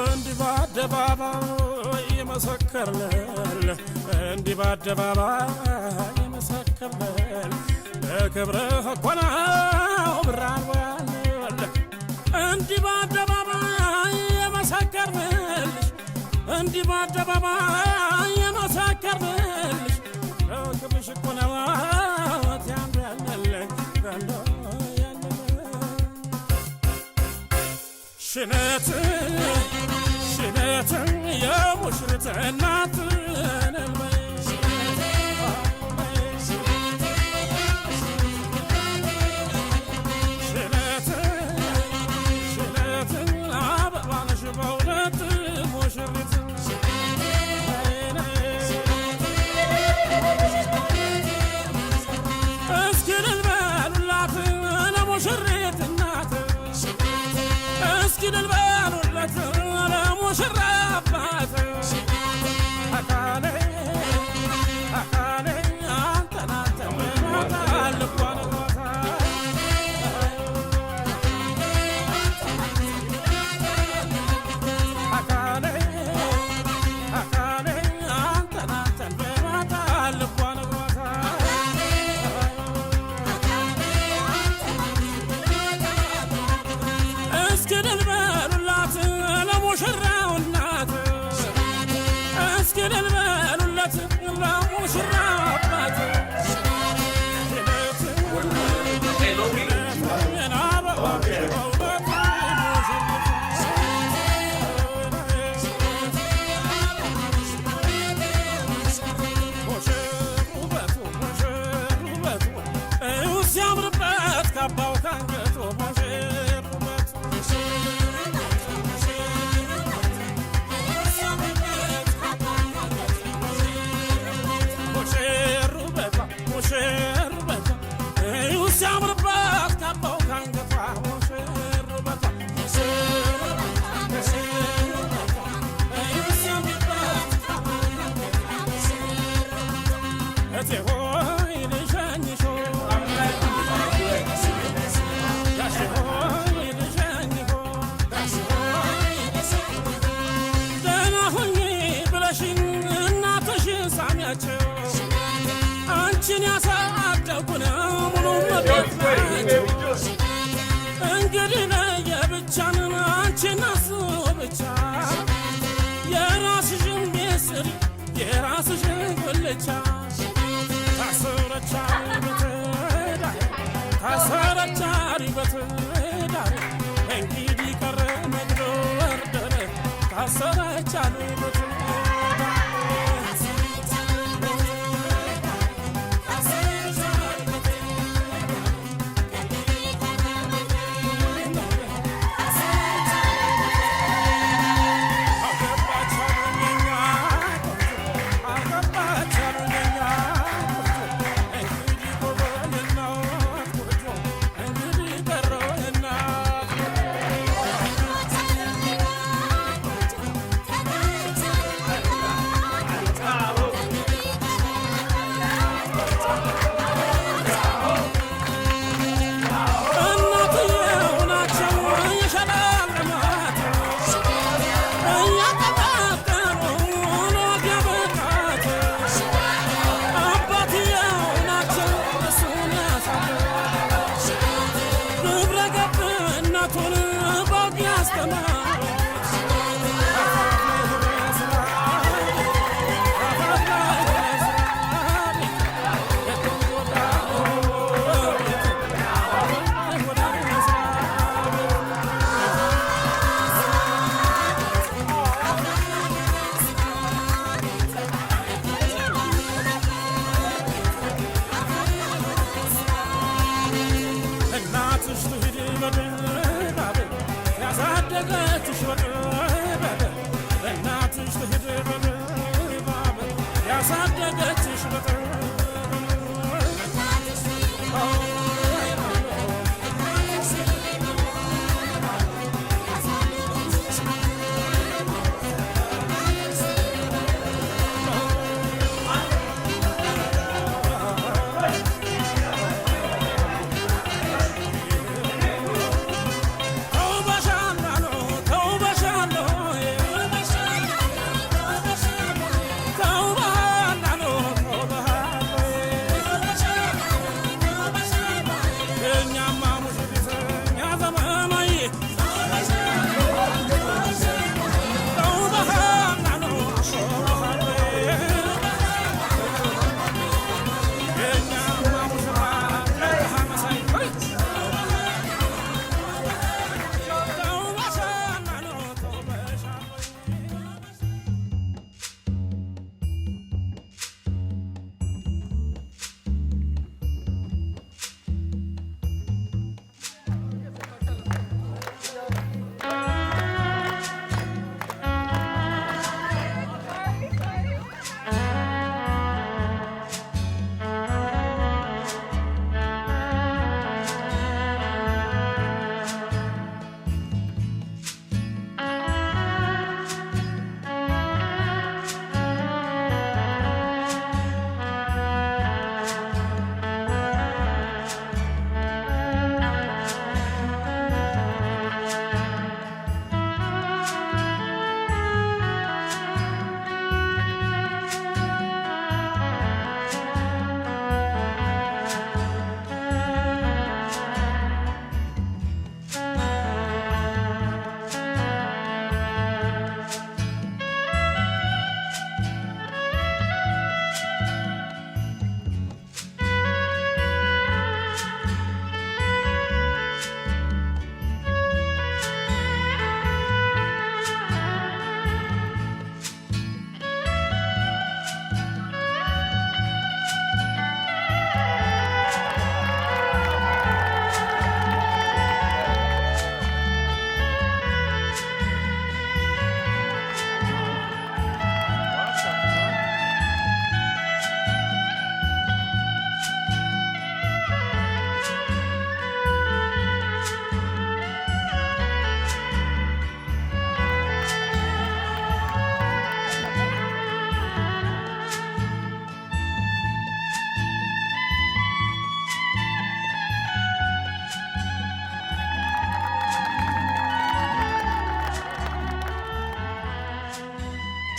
እንዲህ በአደባባይ የመሰከርንል እንዲህ በአደባባይ የመሰከርንል ለክብርህ እኮ ነው ብርሃን ወያልንል እንዲህ በአደባባይ የመሰከርንልሽ እንዲህ በአደባባይ የመሰከርንልሽ ለክብርሽ እኮ ነው ያንበልልኝ ገንዶ ሽነት ሽነት የሙሽሪት እናት ሽነት ሽነት አበባ ነሽ በእውነት ሙሽሪት እስኪ እልል በሉላት ለሙሽሪት እናት እስኪ እልል በሉለት ለሙሽራ አባት አካሌ አካሌ አንተን አንተን በማታል ልቧን አካሌ አካሌ አንተን አንተን በማታል ልቧን እስኪ እልል በሉላት ለሙሽራው እናት እስኪ እልል በሉለት ለሙሽራው አባት ሲያምርበት ካባው ካንገቱ ሙሽርበቷ ሲያምርበት ካባው ካንገቷ ሙሽርበቷ እቴ ሆይ ልሸኝሽ ጋሼ ሆይ ልሸኝሽ ደህና ሁኚ ብለሽኝ እናትሽን ሳሚያቸው አንቺን ያሳደጉ ነው ሙሉ መቤት ናቸው እንግዲህ ለየብቻን አንቺን እሱ ብቻ የራስሽን ቤት ስሪ የራስሽን ጉልቻ ታሰረቻሪ በትዳር ታሰረቻሪ በትዳር እንግዲህ ቀረ መግዶ ወርደረ ታሰረቻሪ በትዳር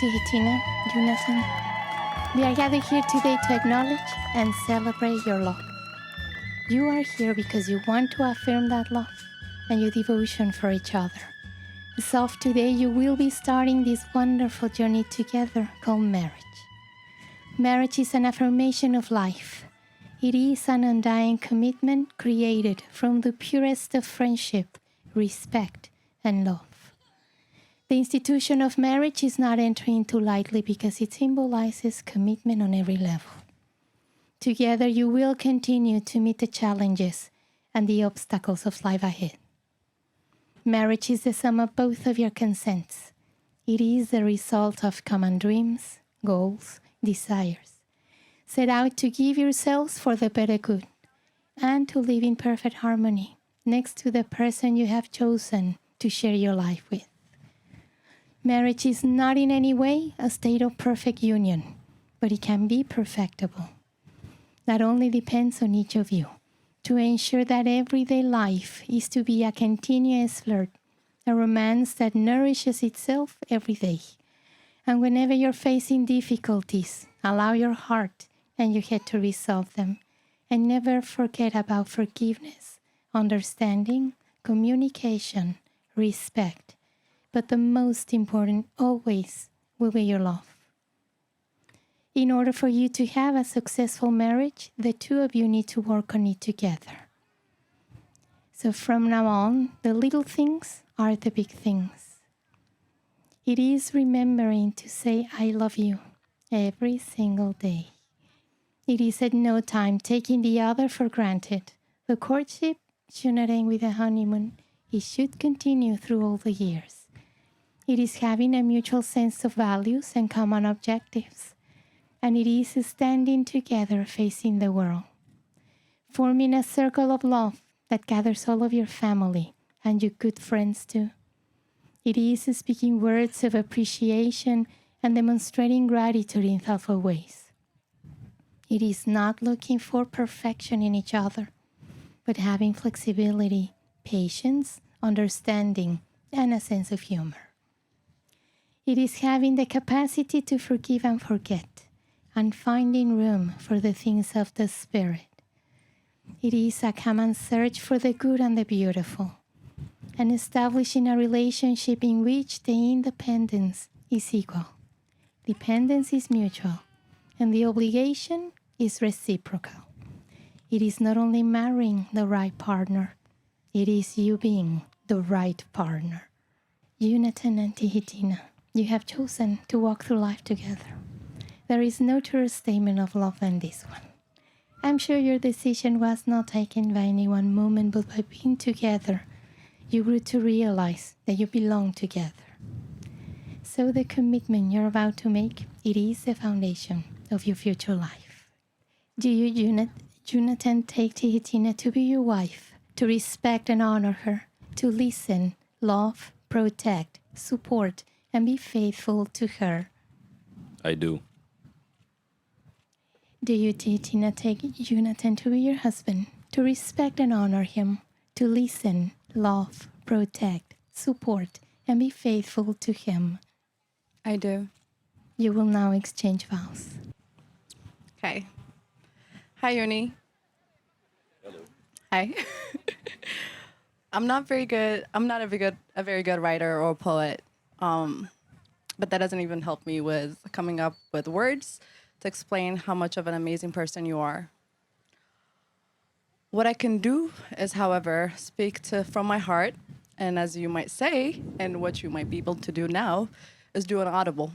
Tihitina, Jonathan. We are gathered here today to acknowledge and celebrate your love. You are here because you want to affirm that love and your devotion for each other. As of today, you will be starting this wonderful journey together called marriage. Marriage is an affirmation of life. It is an undying commitment created from the purest of friendship, respect, and love. The institution of marriage is not entered into lightly because it symbolizes commitment on every level. Together, you will continue to meet the challenges and the obstacles of life ahead. Marriage is the sum of both of your consents. It is the result of common dreams, goals, desires, set out to give yourselves for the better good and to live in perfect harmony next to the person you have chosen to share your life with. Marriage is not in any way a state of perfect union, but it can be perfectible. That only depends on each of you to ensure that everyday life is to be a continuous flirt, a romance that nourishes itself every day. And whenever you're facing difficulties, allow your heart and your head to resolve them, and never forget about forgiveness, understanding, communication, respect, but the most important always will be your love. In order for you to have a successful marriage, the two of you need to work on it together. So from now on, the little things are the big things. It is remembering to say I love you every single day. It is at no time taking the other for granted. The courtship should not end with a honeymoon. It should continue through all the years. It is having a mutual sense of values and common objectives. And it is standing together facing the world, forming a circle of love that gathers all of your family and your good friends too. It is speaking words of appreciation and demonstrating gratitude in thoughtful ways. It is not looking for perfection in each other, but having flexibility, patience, understanding, and a sense of humor. It is having the capacity to forgive and forget, and finding room for the things of the Spirit. It is a common search for the good and the beautiful, and establishing a relationship in which the independence is equal. Dependence is mutual, and the obligation is reciprocal. It is not only marrying the right partner, it is you being the right partner. Jonathan and Tihitina, you have chosen to walk through life together. There is no truer statement of love than this one. I'm sure your decision was not taken by any one moment, but by being together, you grew to realize that you belong together. So the commitment you're about to make, it is the foundation of your future life. Do you, Jonathan, take Tihitina to be your wife, to respect and honor her, to listen, love, protect, support, and be faithful to her? I do. Do you, Tihitina, take Jonathan to be your husband, to respect and honor him, to listen, love, protect, support, and be faithful to him? I do. You will now exchange vows. Okay. Hi, Yoni. Hello. Hi. I'm not very good. I'm not a very good writer or poet. But that doesn't even help me with coming up with words to explain how much of an amazing person you are. What I can do is, however, speak from my heart, and as you might say, and what you might be able to do now, is do an audible.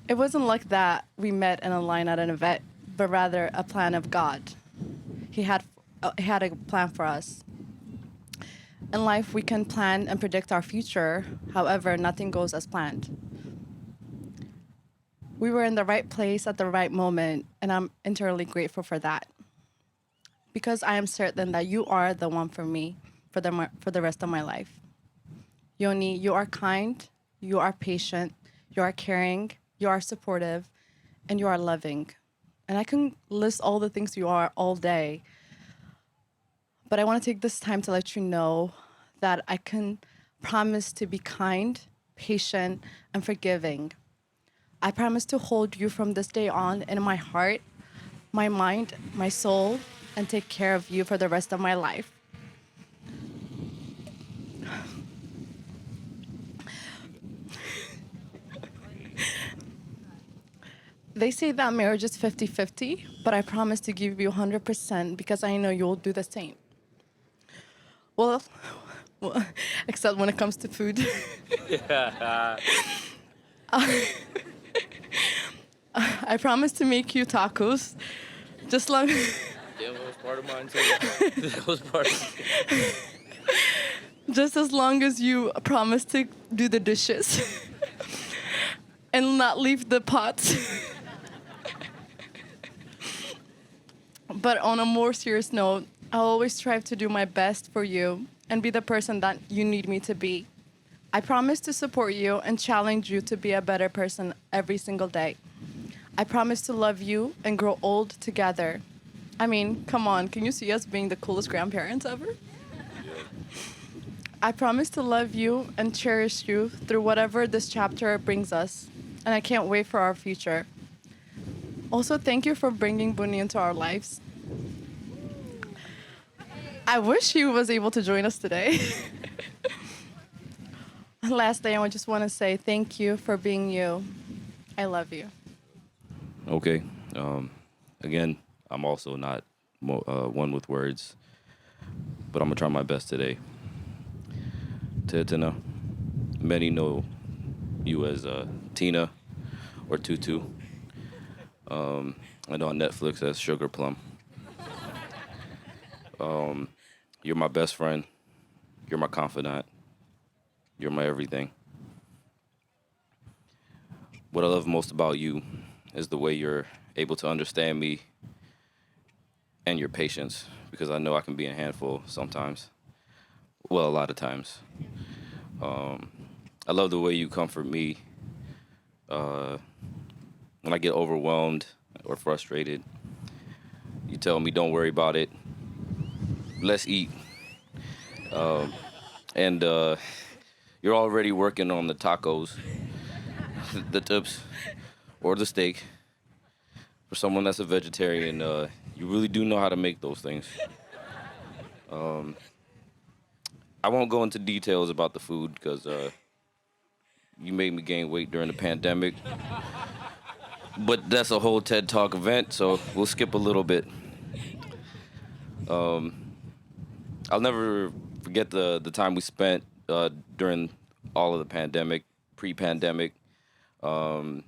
It wasn't like that we met in a line at an event, but rather a plan of God. He had a plan for us. In life, we can plan and predict our future. However, nothing goes as planned. We were in the right place at the right moment, and I'm entirely grateful for that. Because I am certain that you are the one for me for the rest of my life. Yoni, you are kind, you are patient, you are caring, you are supportive, and you are loving. And I can list all the things you are all day. But I want to take this time to let you know that I can promise to be kind, patient, and forgiving. I promise to hold you from this day on in my heart, my mind, my soul, and take care of you for the rest of my life. They say that marriage is 50-50, but I promise to give you 100% because I know you'll do the same. Well, except when it comes to food. I promise to make you tacos, just long. Yeah, that was part of mine too. That was part of Just as long as you promise to do the dishes and not leave the pots. But on a more serious note, I'll always strive to do my best for you and be the person that you need me to be. I promise to support you and challenge you to be a better person every single day. I promise to love you and grow old together. I mean, come on, can you see us being the coolest grandparents ever? I promise to love you and cherish you through whatever this chapter brings us, and I can't wait for our future. Also, thank you for bringing Bunny into our lives. I wish he was able to join us today. Lastly, I just want to say thank you for being you. I love you. Okay. Again, I'm also not one with words, but I'm gonna try my best today. Tina, many know you as Tina or Tutu. I know on Netflix as Sugar Plum. You're my best friend. You're my confidant. You're my everything. What I love most about you is the way you're able to understand me and your patience, because I know I can be a handful sometimes. Well, a lot of times. I love the way you comfort me when I get overwhelmed or frustrated. You tell me, don't worry about it. Let's eat. And you're already working on the tacos, the tips, or the steak. For someone that's a vegetarian, you really do know how to make those things. I won't go into details about the food because you made me gain weight during the pandemic. But that's a whole TED Talk event, so we'll skip a little bit. I'll never forget the time we spent during all of the pandemic, pre-pandemic. What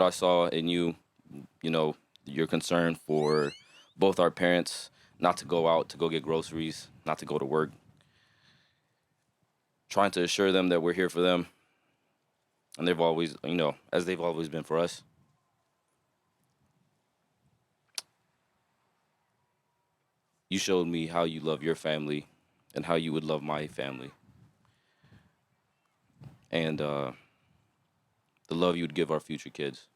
I saw in you, you know, your concern for both our parents, not to go out to go get groceries, not to go to work, trying to assure them that we're here for them. And they've always, you know, as they've always been for us. You showed me how you love your family and how you would love my family. And the love you'd give our future kids.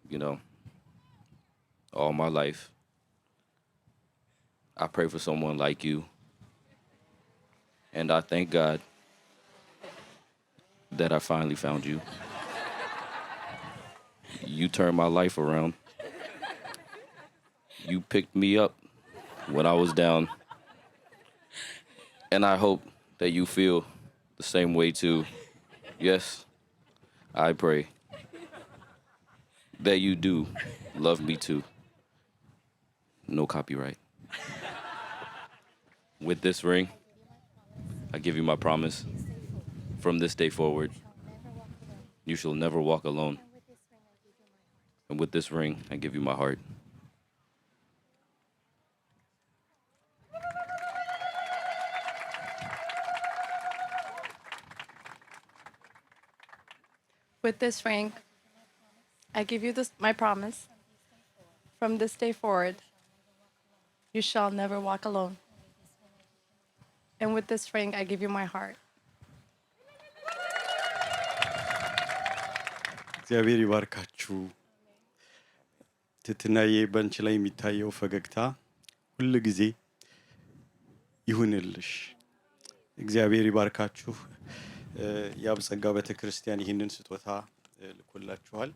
You know, all my life, I pray for someone like you. And I thank God that I finally found you. You turned my life around. You picked me up when I was down. And I hope that you feel the same way too. Yes, I pray that you do love me too. No copyright. With this ring, I give you my promise. From this day forward, you shall never walk alone. And with this ring, I give you my heart. With this ring, I give you my promise. From this day forward, you shall never walk alone. And with this ring, I give you my heart. እግዚአብሔር ይባርካችሁ። ትትናዬ በአንቺ ላይ የሚታየው ፈገግታ ሁል ጊዜ ይሁንልሽ። እግዚአብሔር ይባርካችሁ። ያብጸጋ ቤተክርስቲያን ይህንን ስጦታ ልኮላችኋል።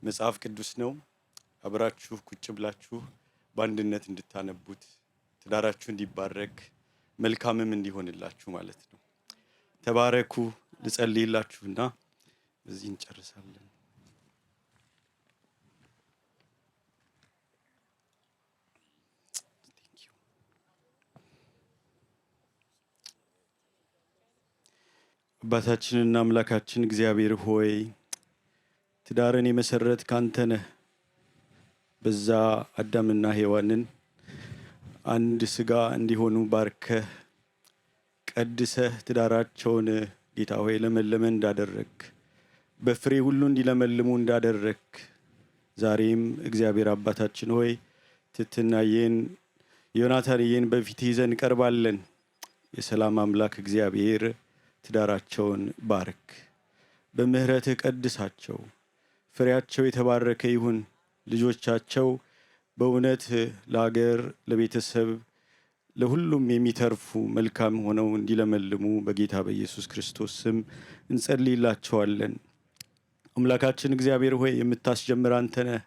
መጽሐፍ ቅዱስ ነው። አብራችሁ ቁጭ ብላችሁ በአንድነት እንድታነቡት ትዳራችሁ እንዲባረክ መልካምም እንዲሆንላችሁ ማለት ነው። ተባረኩ። ልጸልይላችሁና በዚህ እንጨርሳለን። አባታችንና አምላካችን እግዚአብሔር ሆይ ትዳርን የመሰረት ካንተ ነህ። በዛ አዳምና ሔዋንን አንድ ስጋ እንዲሆኑ ባርከህ ቀድሰህ ትዳራቸውን ጌታ ሆይ ለመለመ እንዳደረግ በፍሬ ሁሉ እንዲለመልሙ እንዳደረግ ዛሬም እግዚአብሔር አባታችን ሆይ ትትናዬን ዮናታንዬን በፊት ይዘን ቀርባለን። የሰላም አምላክ እግዚአብሔር ትዳራቸውን ባርክ፣ በምህረትህ ቀድሳቸው፣ ፍሬያቸው የተባረከ ይሁን። ልጆቻቸው በእውነት ለሀገር ለቤተሰብ ለሁሉም የሚተርፉ መልካም ሆነው እንዲለመልሙ በጌታ በኢየሱስ ክርስቶስ ስም እንጸልይላቸዋለን። አምላካችን እግዚአብሔር ሆይ የምታስጀምር አንተ ነህ፣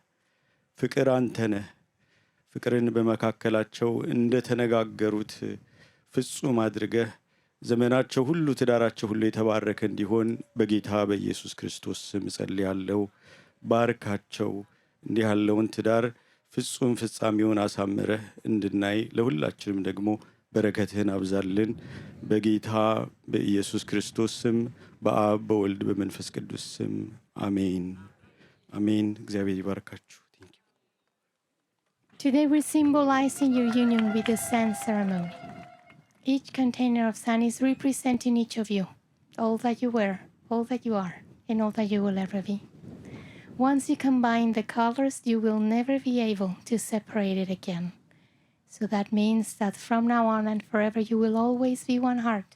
ፍቅር አንተ ነህ። ፍቅርን በመካከላቸው እንደተነጋገሩት ፍጹም አድርገህ ዘመናቸው ሁሉ ትዳራቸው ሁሉ የተባረከ እንዲሆን በጌታ በኢየሱስ ክርስቶስ ስም ጸልያለሁ። ባርካቸው። እንዲህ ያለውን ትዳር ፍጹም ፍጻሜውን አሳምረህ እንድናይ ለሁላችንም ደግሞ በረከትህን አብዛልን። በጌታ በኢየሱስ ክርስቶስ ስም በአብ በወልድ በመንፈስ ቅዱስ ስም አሜን አሜን። እግዚአብሔር ይባርካችሁ። Today we're symbolizing your union with the sand ceremony. Each container of sand is representing each of you, all that you were, all that you are, and all that you will ever be. Once you combine the colors, you will never be able to separate it again. So that means that from now on and forever, you will always be one heart,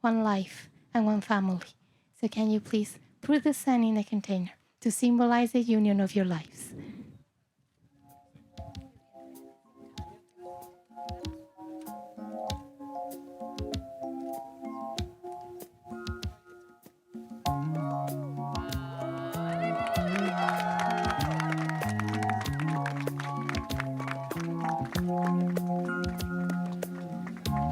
one life, and one family. So can you please put the sand in a container to symbolize the union of your lives?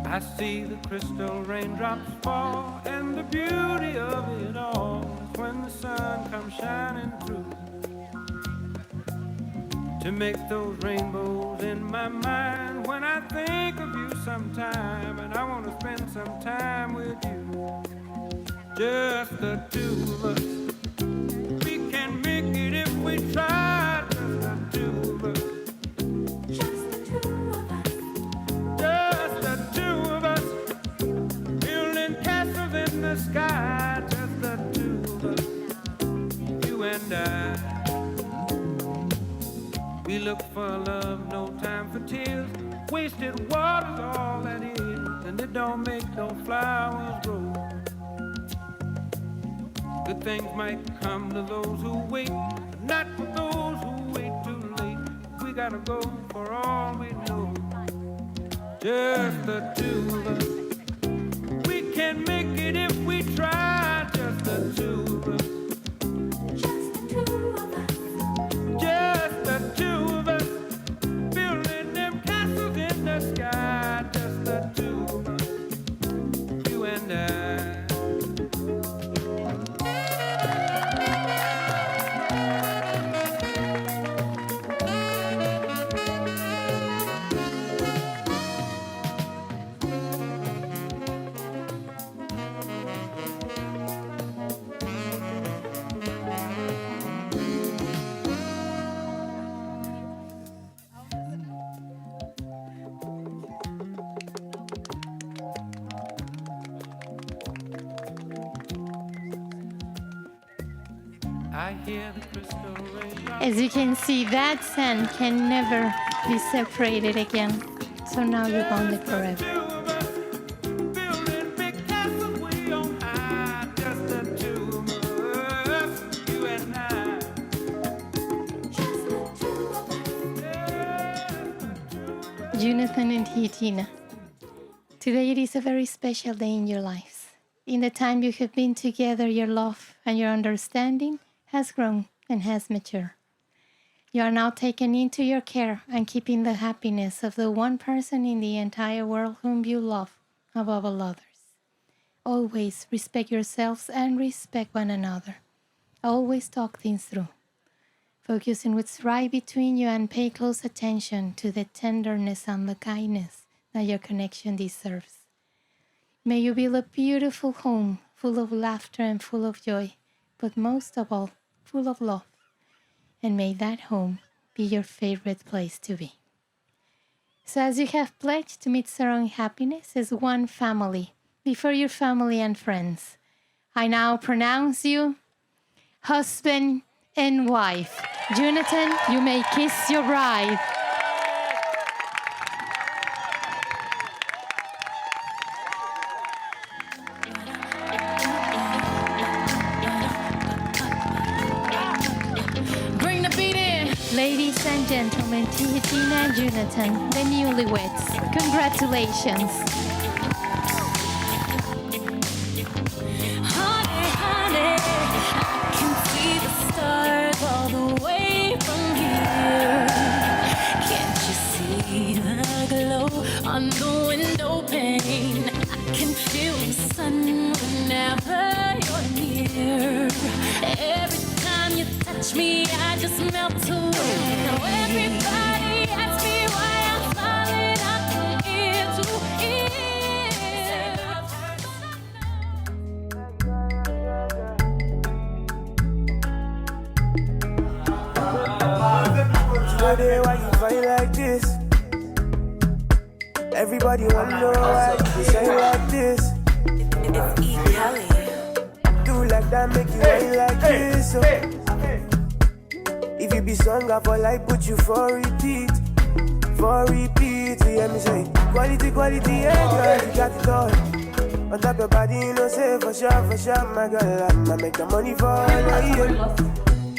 I see the crystal raindrops fall, and the beauty of it all is when the sun comes shining through to make those rainbows in my mind. When I think of you sometime, and I want to spend some time with you, just the two of us. We can make it if we try, just the two of us. Sky, just the two of us, you and I. We look for love, no time for tears. Wasted water's all that is, and it don't make no flowers grow. Good things might come to those who wait, but not for those who wait too late. We gotta go for all we know, just the two of us. We can make it if we try, just the two of us. Just the two of us. Just the two of us. Building them castles in the sky, just the two of us. You and I. As you can see, that sand can never be separated again. So now you're bonded forever. Jonathan and Tina, Today it is a very special day in your lives. In the time you have been together, your love and your understanding has grown and has matured. You are now taken into your care and keeping the happiness of the one person in the entire world whom you love above all others. Always respect yourselves and respect one another. Always talk things through. Focus on what's right between you and pay close attention to the tenderness and the kindness that your connection deserves. May you build a beautiful home full of laughter and full of joy, but most of all, full of love. And may that home be your favorite place to be. So as you have pledged to meet surrounding happiness as one family, before your family and friends, I now pronounce you husband and wife. Jonathan, you may kiss your bride. Bring the beat in. Ladies and gentlemen, Tina and Jonathan, the newlyweds. Congratulations. Honey, honey, I can see the stars all the way from here. Can't you see the glow on the window pane? I can feel the sun whenever you're near. Every time you touch me, I just melt away. Now everybody asks me why I'm smiling out from ear to ear. Today, why you fight like this? Everybody wanna know why you shine like this. It's E. Kelly. Do like that, make you whine like this. So. If you be sung up for life, put you for repeat. For repeat, you hear me say quality, quality, yeah, girl, you got it all. On top your body, you know, say for sure, my girl, I'ma make the money for you.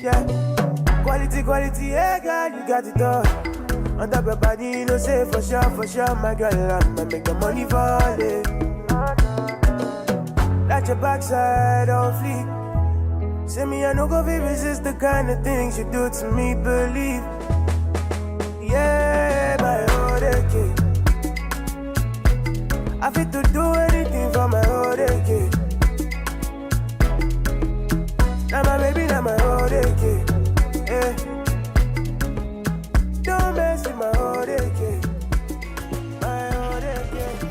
Yeah, quality, quality, yeah, girl, you got it all. On top your body, you know, say for sure, my girl, I'ma make the money for you. That your backside on fleek. Say me, I no go be resist the kind of things you do to me, believe. Yeah, my whole decade. I fit to do anything for my whole decade. Now my baby, now my whole decade. Yeah. Don't mess with my whole decade. My whole decade.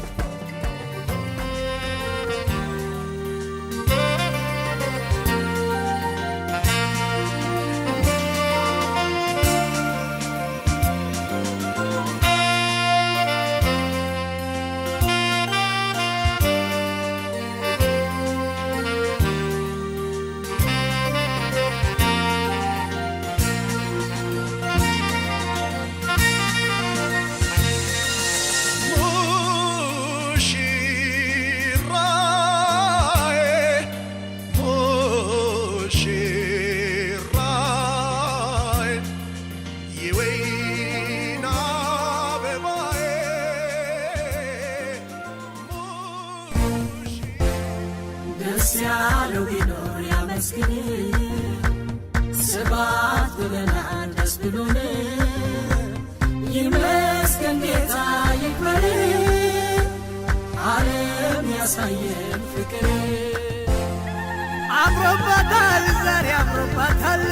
አምሮባታል ዛሬ አምሮባታል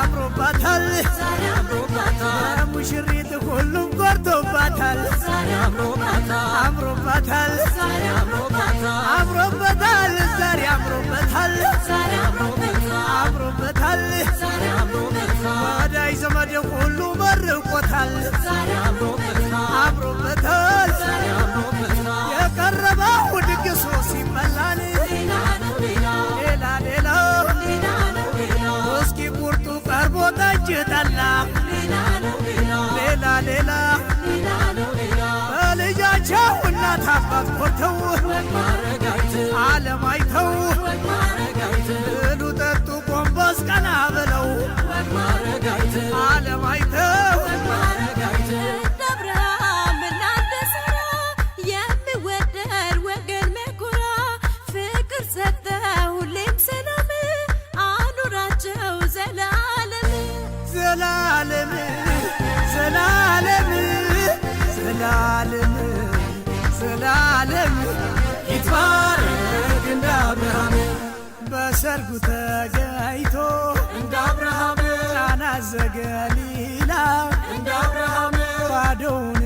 አምሮባታል ሙሽሪት ሁሉም ጎርቶባታል አምሮባታል አምሮበታል ዛሬ አምሮበታል አምሮበታል ወዳጅ ዘመድ ሁሉ መርቆታል አምሮበታል የቀረበው ድግሱ ሲበላል ሌላ ሌላ እስኪ ቁርጡ ቀርቦ ጠጅ ጠላ ሌላ ሌላ በልጃቸው እናት አባት ኮርተው ዓለም አይተው ብሉ ጠጡ ጎንበስ ቀና ብለው ዓለም አይተው ዘላለም ዘላለም ይትባረክ እንደ አብርሃም በሰርጉ ተገኝቶ እንደ አብርሃም ቃና ዘገሊላ እንደ አብርሃም ባዶውን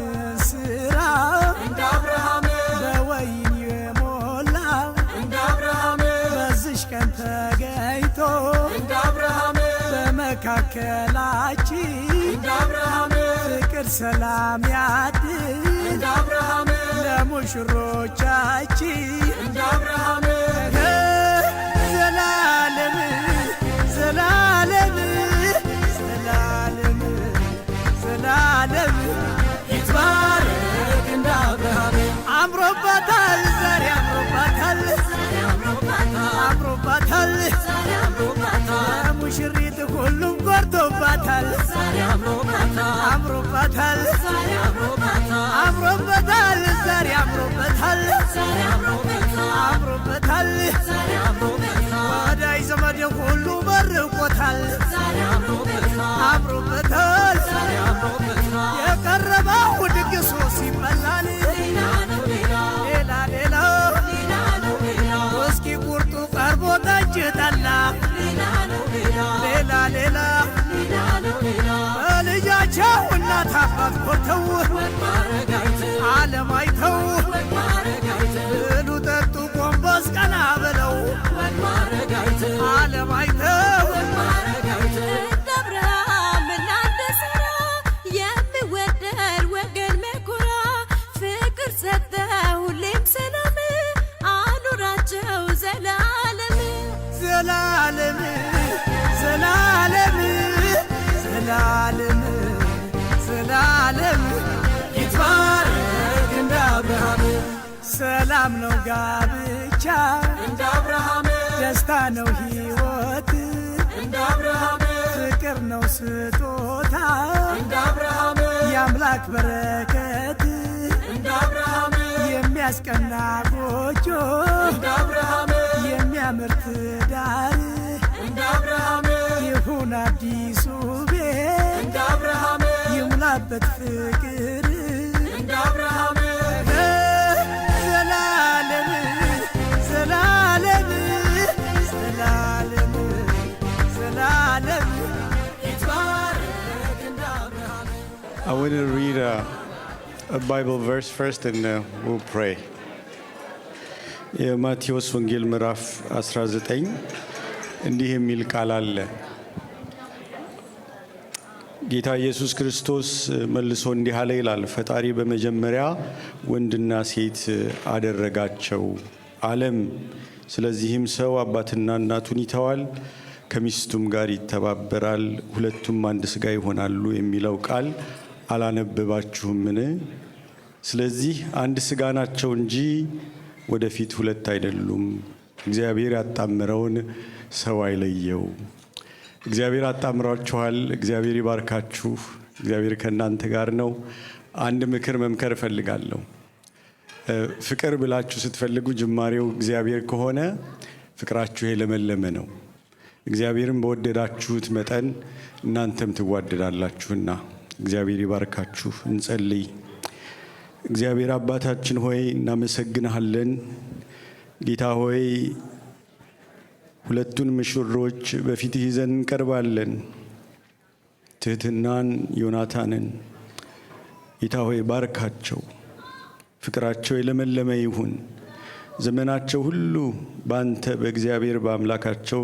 ስራ እንደ አብርሃም በወይን የሞላ እንደ አብርሃም በዚሽ ቀን ተገኝቶ እንደ አብርሃም በመካከላችን እንደ አብርሃም ፍቅር ሰላም ያድር እንደ አብርሃም ለሙሽሮቻችን እንደ አብርሃም ዘላለም ዘላለም ዘላለም ዘላለም ይትባረክ እንደ አብርሃም አምሮባታል ዛሬ አምሮባታል አምሮባታል ሙሽሪት ሁሉም ኮርቶባታል አምሮባታል አምሮበታል ዛሬ አምሮበታል አምሮበታል ወዳጅ ዘመድ ሁሉ መርቆታል አምሮበታል የቀረበው ድግሱ ሲበላል ሌላ ሌላ እስኪ ቁርጡ ቀርቦ ጠጅ ጠላ ሌላ ሌላ በልጃቸው እናት አባት ኮርተው ዓለም አይተው ብሉ ጠጡ ጎንበስ ቀና ብለው ዓለም አይተው አብርሃም እናንተ ሥራ የሚወደድ ወገን መኩራ ፍቅር ሰጠ ሁሌም ሰላም አኑራቸው ዘላለም ዘላለም ዘላለም ዘላለም ዘላለም ይትባረክ እንደ አብርሃም ሰላም ነው ጋብቻ እንደ አብርሃም ደስታ ነው ሕይወት እንደ አብርሃም ፍቅር ነው ስጦታ እንደ አብርሃም የአምላክ በረከት እንደ አብርሃም የሚያስቀና ጎጆ እንደ አብርሃም የሚያምር ትዳር እንደ አብርሃም ይሁን አዲሱ ቤት እንደ አብርሃም ይሙላበት ፍቅር እንደ አብርሃም ዘላለም ዘላለም ዘላለም ዘላለም ይትባረክ እንደ አብርሃም I want to read a Bible verse first and we'll pray. የማቴዎስ ወንጌል ምዕራፍ 19 እንዲህ የሚል ቃል አለ። ጌታ ኢየሱስ ክርስቶስ መልሶ እንዲህ አለ ይላል። ፈጣሪ በመጀመሪያ ወንድና ሴት አደረጋቸው ዓለም። ስለዚህም ሰው አባትና እናቱን ይተዋል፣ ከሚስቱም ጋር ይተባበራል፣ ሁለቱም አንድ ሥጋ ይሆናሉ የሚለው ቃል አላነበባችሁምን? ስለዚህ አንድ ሥጋ ናቸው እንጂ ወደፊት ሁለት አይደሉም። እግዚአብሔር ያጣመረውን ሰው አይለየው። እግዚአብሔር አጣምሯችኋል። እግዚአብሔር ይባርካችሁ። እግዚአብሔር ከእናንተ ጋር ነው። አንድ ምክር መምከር እፈልጋለሁ። ፍቅር ብላችሁ ስትፈልጉ ጅማሬው እግዚአብሔር ከሆነ ፍቅራችሁ የለመለመ ነው። እግዚአብሔርን በወደዳችሁት መጠን እናንተም ትዋደዳላችሁና እግዚአብሔር ይባርካችሁ። እንጸልይ። እግዚአብሔር አባታችን ሆይ እናመሰግንሃለን። ጌታ ሆይ ሁለቱን ሙሽሮች በፊትህ ይዘን እንቀርባለን። ትህትናን፣ ዮናታንን ጌታ ሆይ ባርካቸው። ፍቅራቸው የለመለመ ይሁን። ዘመናቸው ሁሉ በአንተ በእግዚአብሔር በአምላካቸው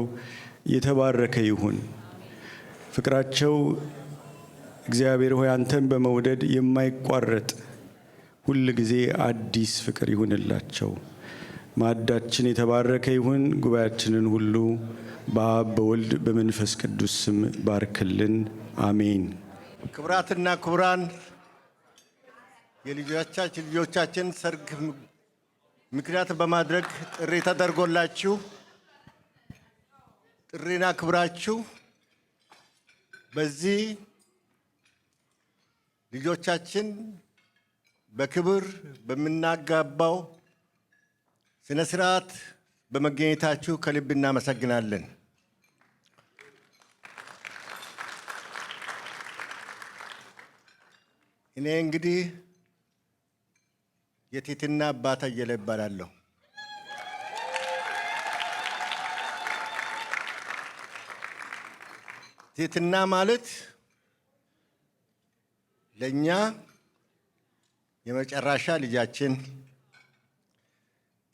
የተባረከ ይሁን። ፍቅራቸው እግዚአብሔር ሆይ አንተን በመውደድ የማይቋረጥ ሁል ጊዜ አዲስ ፍቅር ይሁንላቸው። ማዕዳችን የተባረከ ይሁን። ጉባኤያችንን ሁሉ በአብ በወልድ በመንፈስ ቅዱስ ስም ባርክልን። አሜን። ክቡራትና ክቡራን የልጆቻችን ሰርግ ምክንያት በማድረግ ጥሪ ተደርጎላችሁ ጥሪና ክብራችሁ በዚህ ልጆቻችን በክብር በምናጋባው ስነ ስርዓት በመገኘታችሁ ከልብ እናመሰግናለን። እኔ እንግዲህ የትህትና አባት አየለ እባላለሁ። ትህትና ማለት ለኛ የመጨረሻ ልጃችን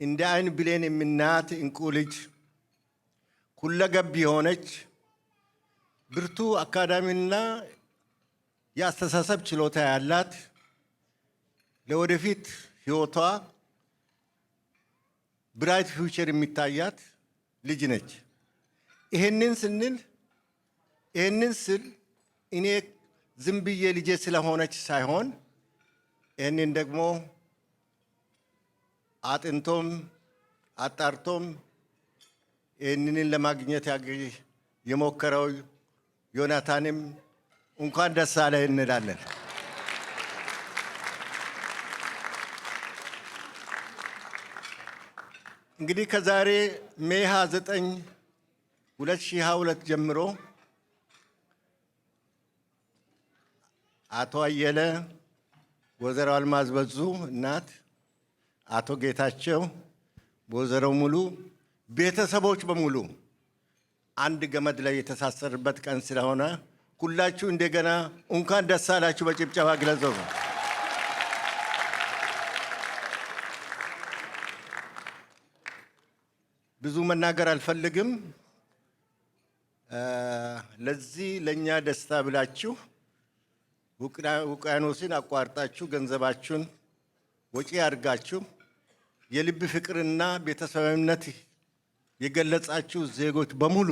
እንደ አይን ብሌን የምናያት እንቁ ልጅ ሁለገብ የሆነች ብርቱ አካዳሚና የአስተሳሰብ ችሎታ ያላት ለወደፊት ህይወቷ ብራይት ፊውቸር የሚታያት ልጅ ነች። ይሄንን ስል እኔ ዝም ብዬ ልጄ ስለሆነች ሳይሆን ይህንን ደግሞ አጥንቶም አጣርቶም ይህንን ለማግኘት የሞከረው ዮናታንም እንኳን ደስ አለህ እንላለን። እንግዲህ ከዛሬ ሜይ 29 2022 ጀምሮ አቶ አየለ፣ ወይዘሮ አልማዝ በዙ እናት፣ አቶ ጌታቸው፣ ወይዘሮ ሙሉ ቤተሰቦች በሙሉ አንድ ገመድ ላይ የተሳሰሩበት ቀን ስለሆነ ሁላችሁ እንደገና እንኳን ደስ አላችሁ በጭብጨባ ግለጹ። ብዙ መናገር አልፈልግም። ለዚህ ለኛ ደስታ ብላችሁ ውቅያኖስን አቋርጣችሁ ገንዘባችሁን ወጪ አድርጋችሁ የልብ ፍቅርና ቤተሰባዊነት የገለጻችሁ ዜጎች በሙሉ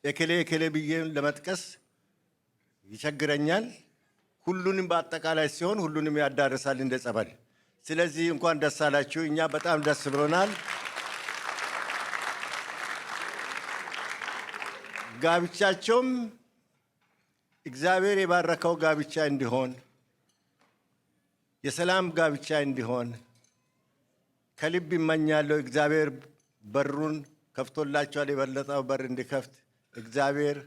ኤኬሌ ብዬ ለመጥቀስ ይቸግረኛል። ሁሉንም በአጠቃላይ ሲሆን ሁሉንም ያዳርሳል እንደ ጸበል። ስለዚህ እንኳን ደስ አላችሁ። እኛ በጣም ደስ ብሎናል። ጋብቻቸውም እግዚአብሔር የባረከው ጋብቻ እንዲሆን፣ የሰላም ጋብቻ እንዲሆን ከልብ ይመኛለሁ። እግዚአብሔር በሩን ከፍቶላቸዋል። የበለጠው በር እንዲከፍት እግዚአብሔር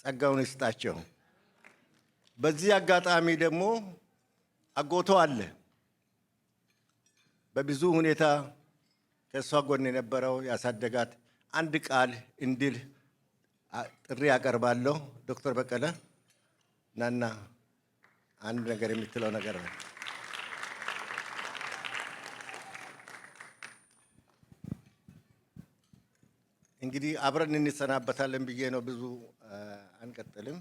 ጸጋውን ይስጣቸው። በዚህ አጋጣሚ ደግሞ አጎቶ አለ። በብዙ ሁኔታ ከእሷ ጎን የነበረው ያሳደጋት አንድ ቃል እንዲል ጥሪ ያቀርባለሁ። ዶክተር በቀለ ናና አንድ ነገር የምትለው ነገር ነው። እንግዲህ አብረን እንሰናበታለን ብዬ ነው። ብዙ አንቀጥልም።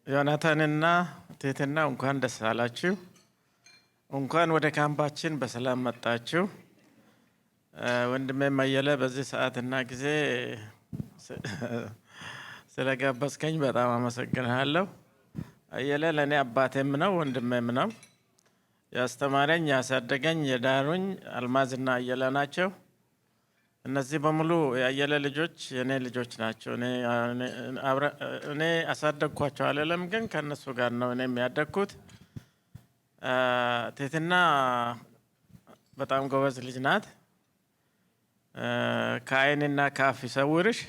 ዮናታንና ትህትና እንኳን ደስ አላችሁ። እንኳን ወደ ካምፓችን በሰላም መጣችሁ። ወንድሜ አየለ በዚህ ሰዓትና ጊዜ ስለጋበዝከኝ በጣም አመሰግናለሁ። አየለ ለእኔ አባቴም ነው ወንድሜም ነው። ያስተማረኝ ያሳደገኝ የዳሩኝ አልማዝና አየለ ናቸው። እነዚህ በሙሉ የአየለ ልጆች የኔ ልጆች ናቸው። እኔ አሳደግኳቸው አለለም፣ ግን ከነሱ ጋር ነው እኔ የሚያደግኩት። ትህትና በጣም ጎበዝ ልጅ ናት። ከአይንና ከአፍ ይሰውርሽ።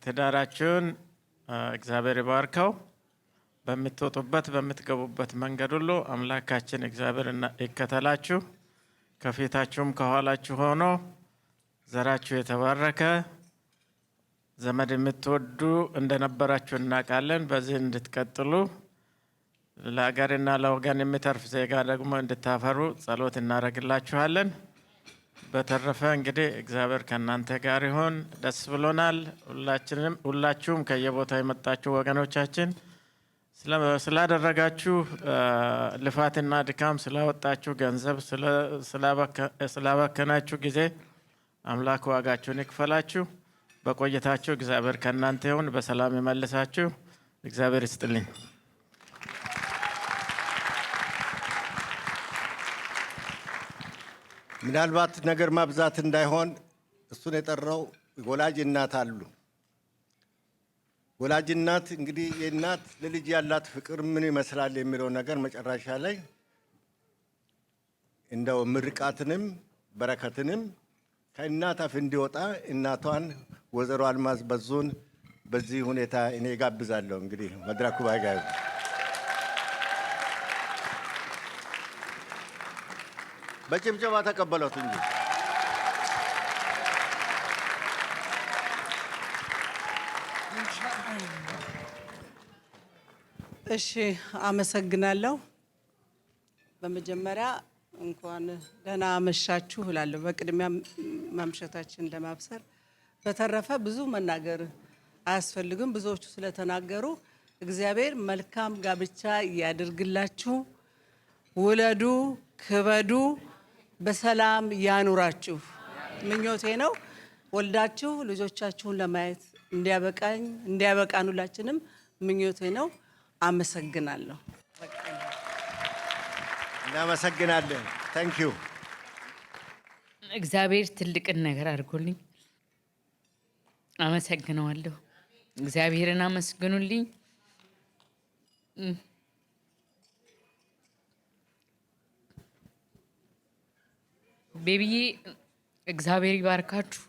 ትዳራችሁን እግዚአብሔር ይባርከው። በምትወጡበት በምትገቡበት መንገድ ሁሉ አምላካችን እግዚአብሔር ይከተላችሁ። ከፊታችሁም ከኋላችሁ ሆኖ ዘራችሁ የተባረከ ዘመድ የምትወዱ እንደነበራችሁ እናውቃለን። በዚህ እንድትቀጥሉ ለሀገርና ለወገን የሚተርፍ ዜጋ ደግሞ እንድታፈሩ ጸሎት እናደርግላችኋለን። በተረፈ እንግዲህ እግዚአብሔር ከእናንተ ጋር ይሁን። ደስ ብሎናል። ሁላችሁም ከየቦታ የመጣችሁ ወገኖቻችን ስላደረጋችሁ ልፋትና ድካም ስላወጣችሁ ገንዘብ ስላባከናችሁ ጊዜ አምላክ ዋጋችሁን ይክፈላችሁ። በቆይታችሁ እግዚአብሔር ከእናንተ ይሁን። በሰላም ይመልሳችሁ። እግዚአብሔር ይስጥልኝ። ምናልባት ነገር ማብዛት እንዳይሆን እሱን የጠራው ወላጅ እናት አሉ። ወላጅ እናት እንግዲህ የእናት ለልጅ ያላት ፍቅር ምን ይመስላል የሚለው ነገር መጨረሻ ላይ እንደው ምርቃትንም በረከትንም ከእናት አፍ እንዲወጣ እናቷን ወይዘሮ አልማዝ በዙን በዚህ ሁኔታ እኔ ጋብዛለሁ። እንግዲህ መድረኩ ባይጋይ በጭብጨባ ተቀበሉት እንጂ እሺ አመሰግናለሁ። በመጀመሪያ እንኳን ደህና አመሻችሁ እላለሁ በቅድሚያ ማምሸታችን ለማብሰር። በተረፈ ብዙ መናገር አያስፈልግም፣ ብዙዎቹ ስለተናገሩ እግዚአብሔር መልካም ጋብቻ ያድርግላችሁ፣ ውለዱ፣ ክበዱ፣ በሰላም ያኑራችሁ ምኞቴ ነው። ወልዳችሁ ልጆቻችሁን ለማየት እንዲያበቃን ሁላችንም ምኞቴ ነው። አመሰግናለሁ። እናመሰግናለን። ታንክ ዩ። እግዚአብሔር ትልቅን ነገር አድርጎልኝ አመሰግነዋለሁ። እግዚአብሔርን አመስግኑልኝ። ቤቢዬ እግዚአብሔር ይባርካችሁ።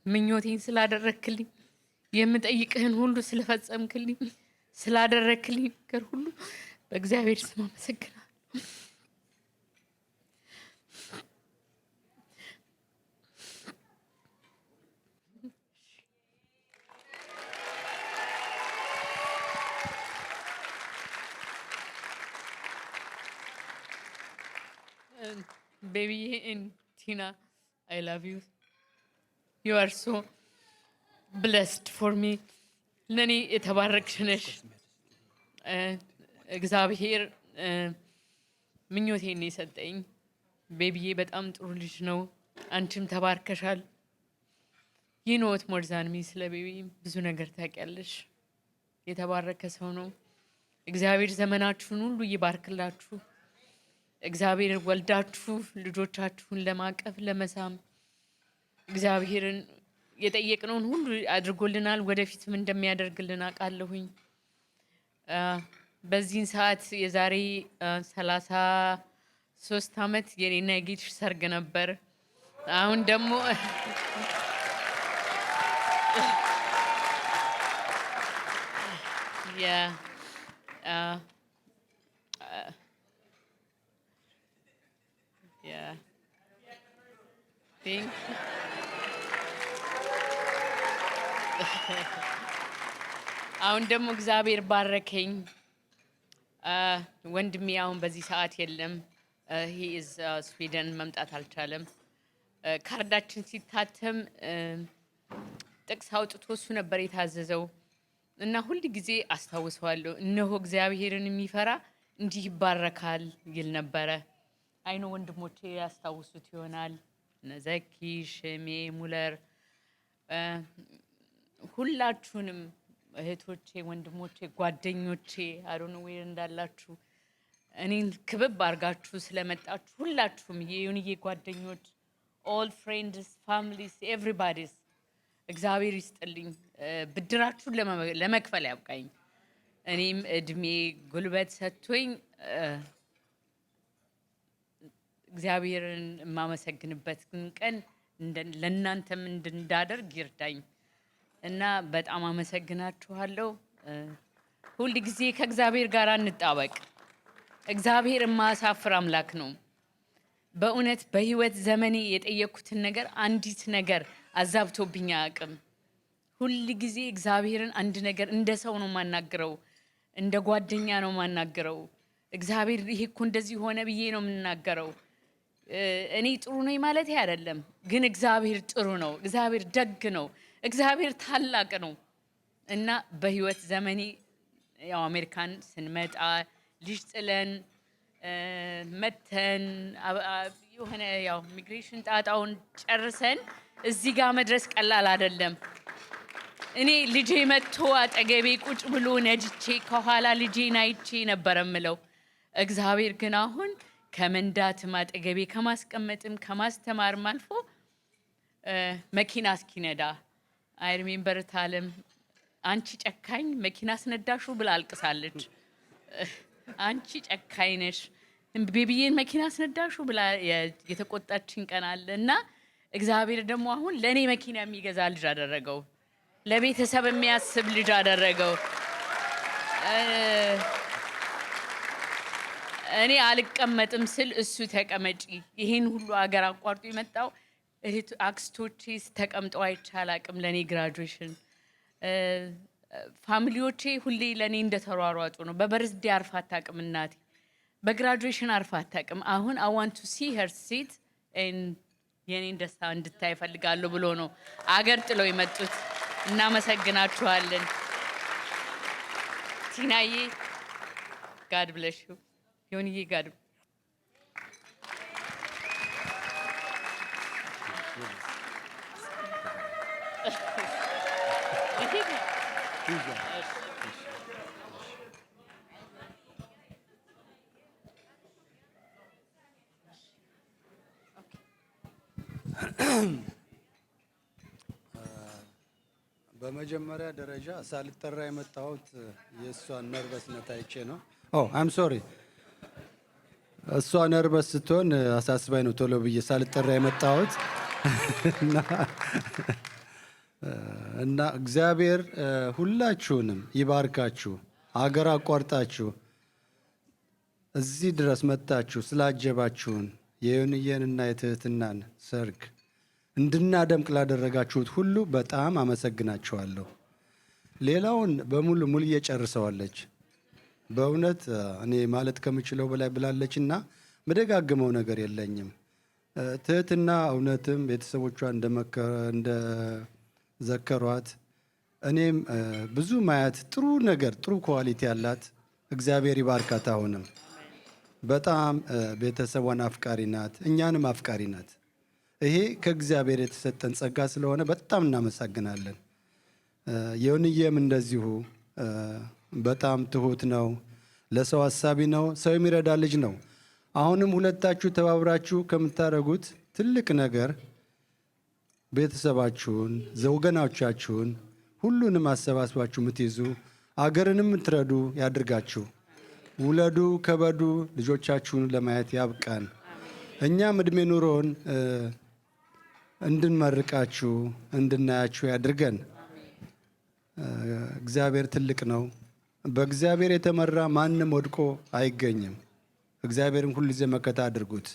ምኞቴን ስላደረክልኝ የምጠይቅህን ሁሉ ስለፈጸምክልኝ ስላደረክልኝ ነገር ሁሉ በእግዚአብሔር ስም አመሰግናለሁ። Baby and Tina, I love you. You are so blessed for me. ለኔ የተባረክሽ ነሽ። እግዚአብሔር ምኞቴን የሰጠኝ ቤቢዬ በጣም ጥሩ ልጅ ነው። አንቺም ተባርከሻል። ይኖት ሞርዛንሚ ስለ ቤቢ ብዙ ነገር ታውቂያለሽ። የተባረከ ሰው ነው። እግዚአብሔር ዘመናችሁን ሁሉ ይባርክላችሁ። እግዚአብሔር ወልዳችሁ ልጆቻችሁን ለማቀፍ ለመሳም እግዚአብሔርን የጠየቅነውን ሁሉ አድርጎልናል። ወደፊትም እንደሚያደርግልን አውቃለሁኝ። በዚህን ሰዓት የዛሬ 33 ዓመት የኔና የጌትሽ ሰርግ ነበር። አሁን ደግሞ አሁን ደግሞ እግዚአብሔር ባረከኝ። ወንድሜ አሁን በዚህ ሰዓት የለም። he is ስዊድን መምጣት አልቻለም። ካርዳችን ሲታተም ጥቅስ አውጥቶ እሱ ነበር የታዘዘው እና ሁል ጊዜ አስታውሰዋለሁ። እነሆ እግዚአብሔርን የሚፈራ እንዲህ ይባረካል ይል ነበረ። አይኖ ወንድሞቼ ያስታውሱት ይሆናል። ነዘኪ፣ ሽሜ፣ ሙለር ሁላችሁንም እህቶቼ፣ ወንድሞቼ፣ ጓደኞቼ አዶነ ወይ እንዳላችሁ እኔን ክብብ አርጋችሁ ስለመጣችሁ ሁላችሁም የዩኒዬ ጓደኞች all friends families everybody's እግዚአብሔር ይስጥልኝ። ብድራችሁን ለመክፈል ያብቃኝ። እኔም እድሜ ጉልበት ሰጥቶኝ እግዚአብሔርን የማመሰግንበት ቀን ለእናንተም እንዳደርግ ይርዳኝ እና በጣም አመሰግናችኋለሁ። ሁል ጊዜ ከእግዚአብሔር ጋር እንጣበቅ። እግዚአብሔር የማያሳፍር አምላክ ነው። በእውነት በህይወት ዘመኔ የጠየኩትን ነገር አንዲት ነገር አዛብቶብኝ አያውቅም። ሁል ጊዜ እግዚአብሔርን አንድ ነገር እንደ ሰው ነው ማናገረው፣ እንደ ጓደኛ ነው ማናገረው። እግዚአብሔር ይሄ እኮ እንደዚህ ሆነ ብዬ ነው የምናገረው። እኔ ጥሩ ነኝ ማለት አይደለም፣ ግን እግዚአብሔር ጥሩ ነው። እግዚአብሔር ደግ ነው። እግዚአብሔር ታላቅ ነው እና በህይወት ዘመኔ ያው አሜሪካን ስንመጣ ልጅ ጥለን መተን የሆነ ያው ኢሚግሬሽን ጣጣውን ጨርሰን እዚህ ጋር መድረስ ቀላል አይደለም። እኔ ልጄ መጥቶ አጠገቤ ቁጭ ብሎ ነጅቼ ከኋላ ልጄን አይቼ ነበር የምለው። እግዚአብሔር ግን አሁን ከመንዳትም አጠገቤ ከማስቀመጥም ከማስተማርም አልፎ መኪና እስኪነዳ አይ ሪሜምበር ታለም አንቺ ጨካኝ መኪና አስነዳሹ ብላ አልቅሳለች። አንቺ ጨካኝ ነሽ ቤቢዬን መኪና አስነዳሹ ብላ የተቆጣችኝ ቀን አለ እና እግዚአብሔር ደግሞ አሁን ለኔ መኪና የሚገዛ ልጅ አደረገው። ለቤተሰብ የሚያስብ ልጅ አደረገው። እኔ አልቀመጥም ስል እሱ ተቀመጪ ይሄን ሁሉ አገር አቋርጦ የመጣው እህት አክስቶቼ ተቀምጠው አይቻላቅም ለኔ ግራጁዌሽን ፋሚሊዎቼ ሁሌ ለኔ እንደተሯሯጡ ነው። በበርዝዴ አርፋ አታውቅም እናቴ፣ በግራጁዌሽን አርፋ አታውቅም። አሁን I want to see her sit and የኔን ደስታ እንድታይ ፈልጋለሁ ብሎ ነው አገር ጥለው የመጡት። እናመሰግናችኋለን። ቲናዬ God bless you. Yoni God. በመጀመሪያ ደረጃ ሳልጠራ የመጣሁት የእሷን ነርቨስነት አይቼ ነው። I'm sorry. እሷ ነርቨስ ስትሆን አሳስባኝ ነው ቶሎ ብዬ ሳልጠራ የመጣሁት እና እግዚአብሔር ሁላችሁንም ይባርካችሁ። አገር አቋርጣችሁ እዚህ ድረስ መጣችሁ ስላጀባችሁን የዮኒዬንና የትህትናን ሰርግ እንድናደምቅ ላደረጋችሁት ሁሉ በጣም አመሰግናችኋለሁ። ሌላውን በሙሉ ሙልዬ ጨርሰዋለች። በእውነት እኔ ማለት ከምችለው በላይ ብላለችና መደጋግመው ነገር የለኝም። ትህትና እውነትም ቤተሰቦቿ እንደዘከሯት እኔም ብዙ ማያት ጥሩ ነገር ጥሩ ኳሊቲ ያላት እግዚአብሔር ይባርካት። አሁንም በጣም ቤተሰቧን አፍቃሪ ናት፣ እኛንም አፍቃሪ ናት። ይሄ ከእግዚአብሔር የተሰጠን ጸጋ ስለሆነ በጣም እናመሰግናለን። ዮኒዬም እንደዚሁ በጣም ትሁት ነው፣ ለሰው ሐሳቢ ነው፣ ሰው የሚረዳ ልጅ ነው። አሁንም ሁለታችሁ ተባብራችሁ ከምታደርጉት ትልቅ ነገር ቤተሰባችሁን፣ ዘውገናዎቻችሁን ሁሉንም አሰባስባችሁ የምትይዙ አገርንም የምትረዱ ያድርጋችሁ። ውለዱ፣ ከበዱ፣ ልጆቻችሁን ለማየት ያብቃን። እኛም እድሜ ኑሮን እንድንመርቃችሁ እንድናያችሁ ያድርገን። እግዚአብሔር ትልቅ ነው። በእግዚአብሔር የተመራ ማንም ወድቆ አይገኝም። እግዚአብሔርን ሁልጊዜ መከታ አድርጉት።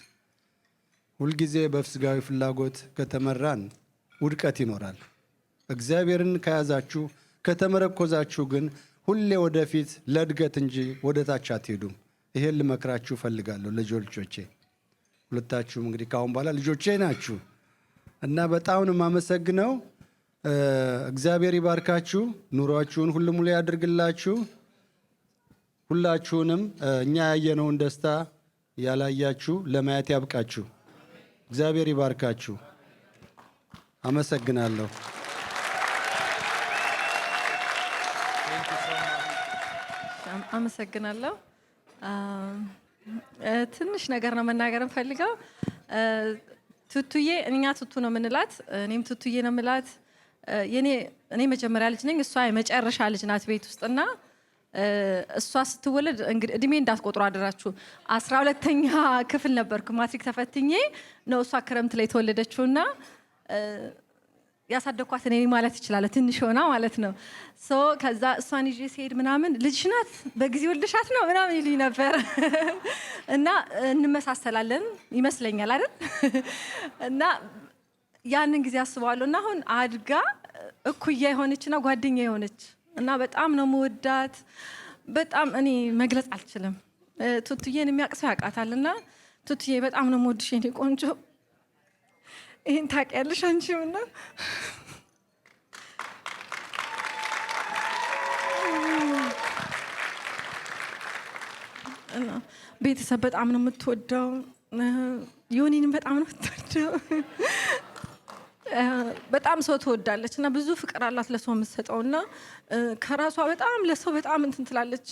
ሁልጊዜ በስጋዊ ፍላጎት ከተመራን ውድቀት ይኖራል። እግዚአብሔርን ከያዛችሁ ከተመረኮዛችሁ ግን ሁሌ ወደፊት ለእድገት እንጂ ወደ ታች አትሄዱም። ይሄን ልመክራችሁ ፈልጋለሁ ልጆቼ። ሁለታችሁም እንግዲህ ካሁን በኋላ ልጆቼ ናችሁ እና በጣም ነው የማመሰግነው። እግዚአብሔር ይባርካችሁ፣ ኑሯችሁን ሁሉ ሙሉ ያድርግላችሁ። ሁላችሁንም እኛ ያየነውን ደስታ ያላያችሁ ለማየት ያብቃችሁ። እግዚአብሔር ይባርካችሁ። አመሰግናለሁ። አመሰግናለሁ። ትንሽ ነገር ነው መናገር እንፈልገው። ቱቱዬ እኛ ቱቱ ነው የምንላት፣ እኔም ቱቱዬ ነው የምላት። እኔ መጀመሪያ ልጅ ነኝ፣ እሷ የመጨረሻ ልጅ ናት ቤት ውስጥና እሷ ስትወለድ እንግዲህ እድሜ እንዳትቆጥሩ አደራችሁ። 12ኛ ክፍል ነበርኩ ማትሪክ ተፈትኜ ነው እሷ ክረምት ላይ የተወለደችውና ያሳደኳት እኔ ማለት ይችላል ትንሽ ሆና ማለት ነው። ከዛ እሷን ይዤ ሲሄድ ምናምን ልጅሽ ናት በጊዜ ወልደሻት ነው ምናምን ይልኝ ነበር እና እንመሳሰላለን ይመስለኛል አይደል እና ያንን ጊዜ አስባለሁ እና አሁን አድጋ እኩያ የሆነችና ጓደኛ የሆነች እና በጣም ነው የምወዳት። በጣም እኔ መግለጽ አልችልም። ቱቱዬን የሚያቅሰው ያውቃታልና ቱቱዬ በጣም ነው የምወድሽ የኔ ቆንጆ። ይሄን ታውቂያለሽ አንቺም እና ቤተሰብ በጣም ነው የምትወደው። ዮኒንም በጣም ነው የምትወደው። በጣም ሰው ትወዳለች እና ብዙ ፍቅር አላት ለሰው የምትሰጠውና ከራሷ በጣም ለሰው በጣም እንትን ትላለች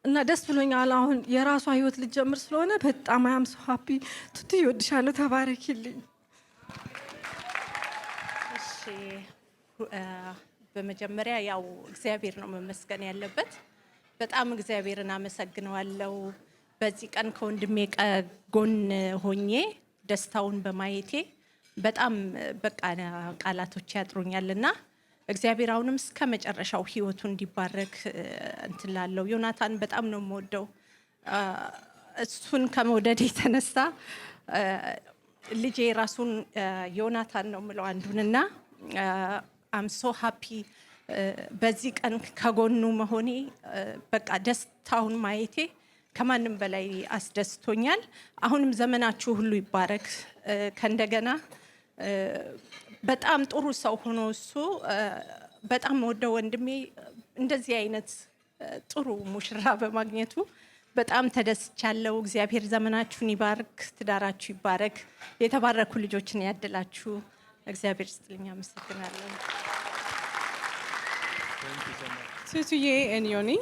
እና ደስ ብሎኛል። አሁን የራሷ ህይወት ልትጀምር ስለሆነ በጣም አያም ሰው ሀፒ። ቱቱ ይወድሻለሁ፣ ተባረኪልኝ። እሺ፣ በመጀመሪያ ያው እግዚአብሔር ነው መመስገን ያለበት። በጣም እግዚአብሔርን አመሰግነዋለሁ። በዚህ ቀን ከወንድሜ ጎን ሆኜ ደስታውን በማየቴ በጣም በቃ ቃላቶች ያጥሩኛልና እግዚአብሔር አሁንም እስከ መጨረሻው ህይወቱ እንዲባረክ እንትን ላለው ዮናታን በጣም ነው የምወደው። እሱን ከመውደድ የተነሳ ልጄ ራሱን ዮናታን ነው የምለው አንዱንና አም ሶ ሃፒ በዚህ ቀን ከጎኑ መሆኔ በቃ ደስታውን ማየቴ ከማንም በላይ አስደስቶኛል። አሁንም ዘመናችሁ ሁሉ ይባረክ። ከእንደገና በጣም ጥሩ ሰው ሆኖ እሱ በጣም ወደው ወንድሜ እንደዚህ አይነት ጥሩ ሙሽራ በማግኘቱ በጣም ተደስቻለሁ። እግዚአብሔር ዘመናችሁን ይባርክ፣ ትዳራችሁ ይባረክ፣ የተባረኩ ልጆችን ያድላችሁ። እግዚአብሔር ይስጥልኝ። አመሰግናለሁ። ቱቱዬ and Yoni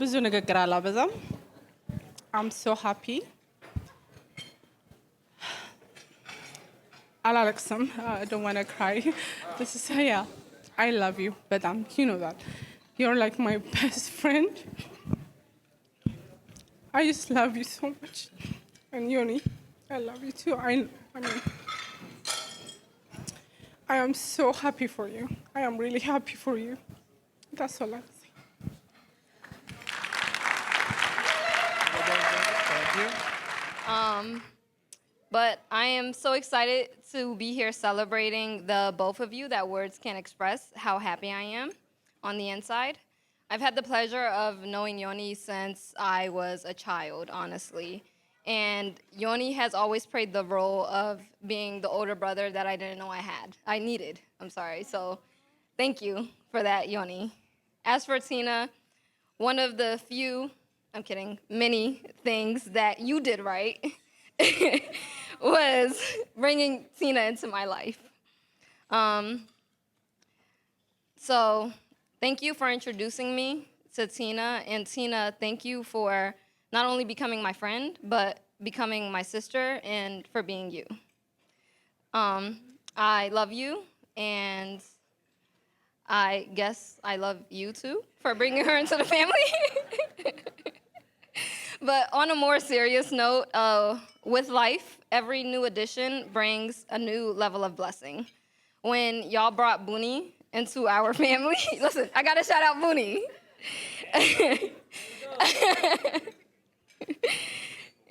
ብዙ ንግግር አላበዛም። I'm so happy. አላለቅስም. I don't want to cry. This is yeah. I love you በጣም you know that. You're like my best friend. I just love you so much. And Yoni, I love you too. I mean I am so happy for you. I am really happy for you. That's all I say. Thank you. But I am so excited to be here celebrating the both of you that words can't express how happy I am on the inside. I've had the pleasure of knowing Yoni since I was a child, honestly. And Yoni has always played the role of being the older brother that I didn't know I needed. I'm sorry. So thank you for that, Yoni. As for Tina, one of the few, I'm kidding, many things that you did right was bringing Tina into my life. So thank you for introducing me to Tina. And Tina, thank you for not only becoming my friend, but becoming my sister and for being you. I love you, and I guess I love you too for bringing her into the family. But on a more serious note, with life, every new addition brings a new level of blessing. When y'all brought Booney into our family, listen, I gotta shout out Booney.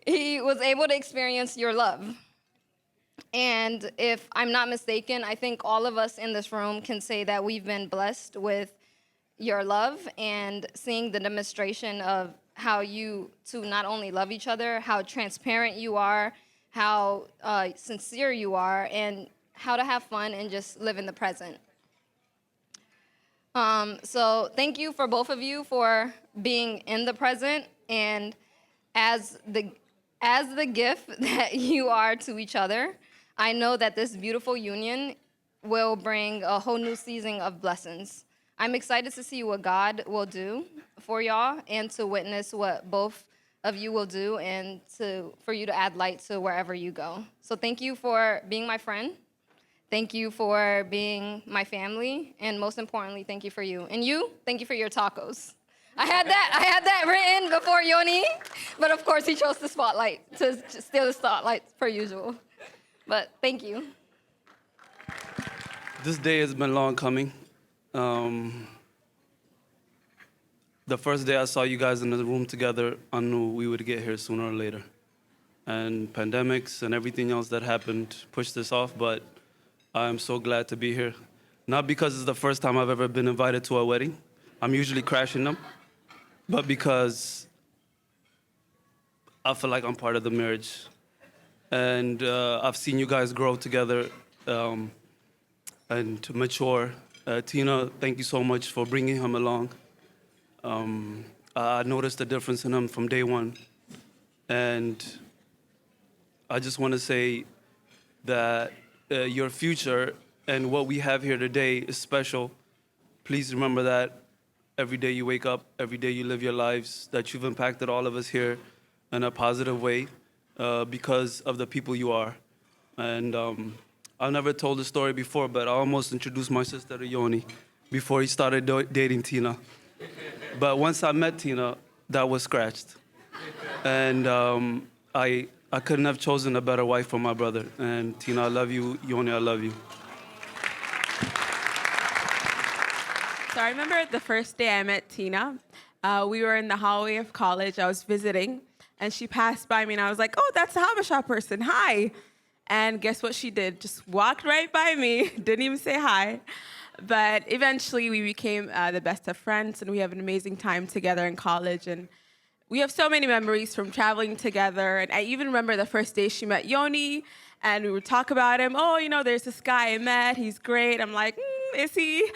He was able to experience your love. And if I'm not mistaken, I think all of us in this room can say that we've been blessed with your love and seeing the demonstration of how you two not only love each other, how transparent you are, how sincere you are, and how to have fun and just live in the present. So thank you for both of you for being in the present and as the gift that you are to each other. I know that this beautiful union will bring a whole new season of blessings. I'm excited to see what God will do for y'all and to witness what both of you will do and for you to add light to wherever you go. So thank you for being my friend. Thank you for being my family. And most importantly, thank you for you. And you, thank you for your tacos. I had that written before Yoni, but of course he chose the spotlight to steal the spotlight per usual. But thank you. This day has been long coming. The first day I saw you guys in the room together, I knew we would get here sooner or later. And pandemics and everything else that happened pushed this off, but I'm so glad to be here. Not because it's the first time I've ever been invited to a wedding. I'm usually crashing them, but because I feel like I'm part of the marriage. And I've seen you guys grow together and to mature. Tina, thank you so much for bringing him along. I noticed the difference in him from day one. And I just want to say that your future and what we have here today is special. Please remember that every day you wake up, every day you live your lives, that you've impacted all of us here in a positive way because of the people you are. And I've never told the story before, but I almost introduced my sister to Yoni before he started dating Tina. But once I met Tina, that was scratched. And I couldn't have chosen a better wife for my brother. And Tina, I love you. Yoni, I love you. So I remember the first day I met Tina. We were in the hallway of college. I was visiting, and she passed by me, and I was like, "Oh, that's a Habesha person. Hi." And guess what she did? Just walked right by me, didn't even say hi. But eventually, we became the best of friends, and we have an amazing time together in college. And we have so many memories from traveling together. And I even remember the first day she met Yoni, and we would talk about him. Oh, you know, there's this guy I met. He's great. I'm like, is he?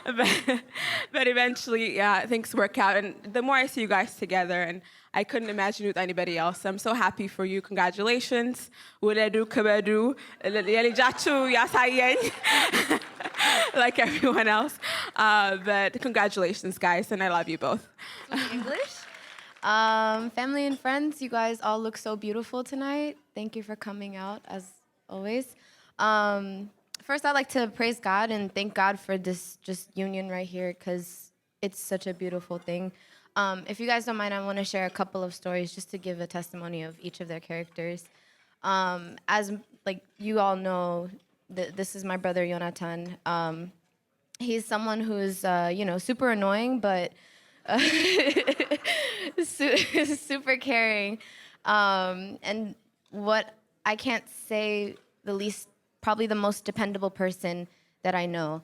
but eventually, yeah, things work out. And the more I see you guys together, and I couldn't imagine with anybody else. I'm so happy for you. Congratulations. Wuledu kebedu. Yelijachu yasayen. Like everyone else. But congratulations, guys, and I love you both. English. Family and friends, you guys all look so beautiful tonight. Thank you for coming out, as always. First, I'd like to praise God and thank God for this just union right here, because it's such a beautiful thing. If you guys don't mind, I want to share a couple of stories just to give a testimony of each of their characters. As like you all know, this is my brother Jonathan. He's someone who's super annoying, but super caring. And what I can't say the least, probably the most dependable person that I know.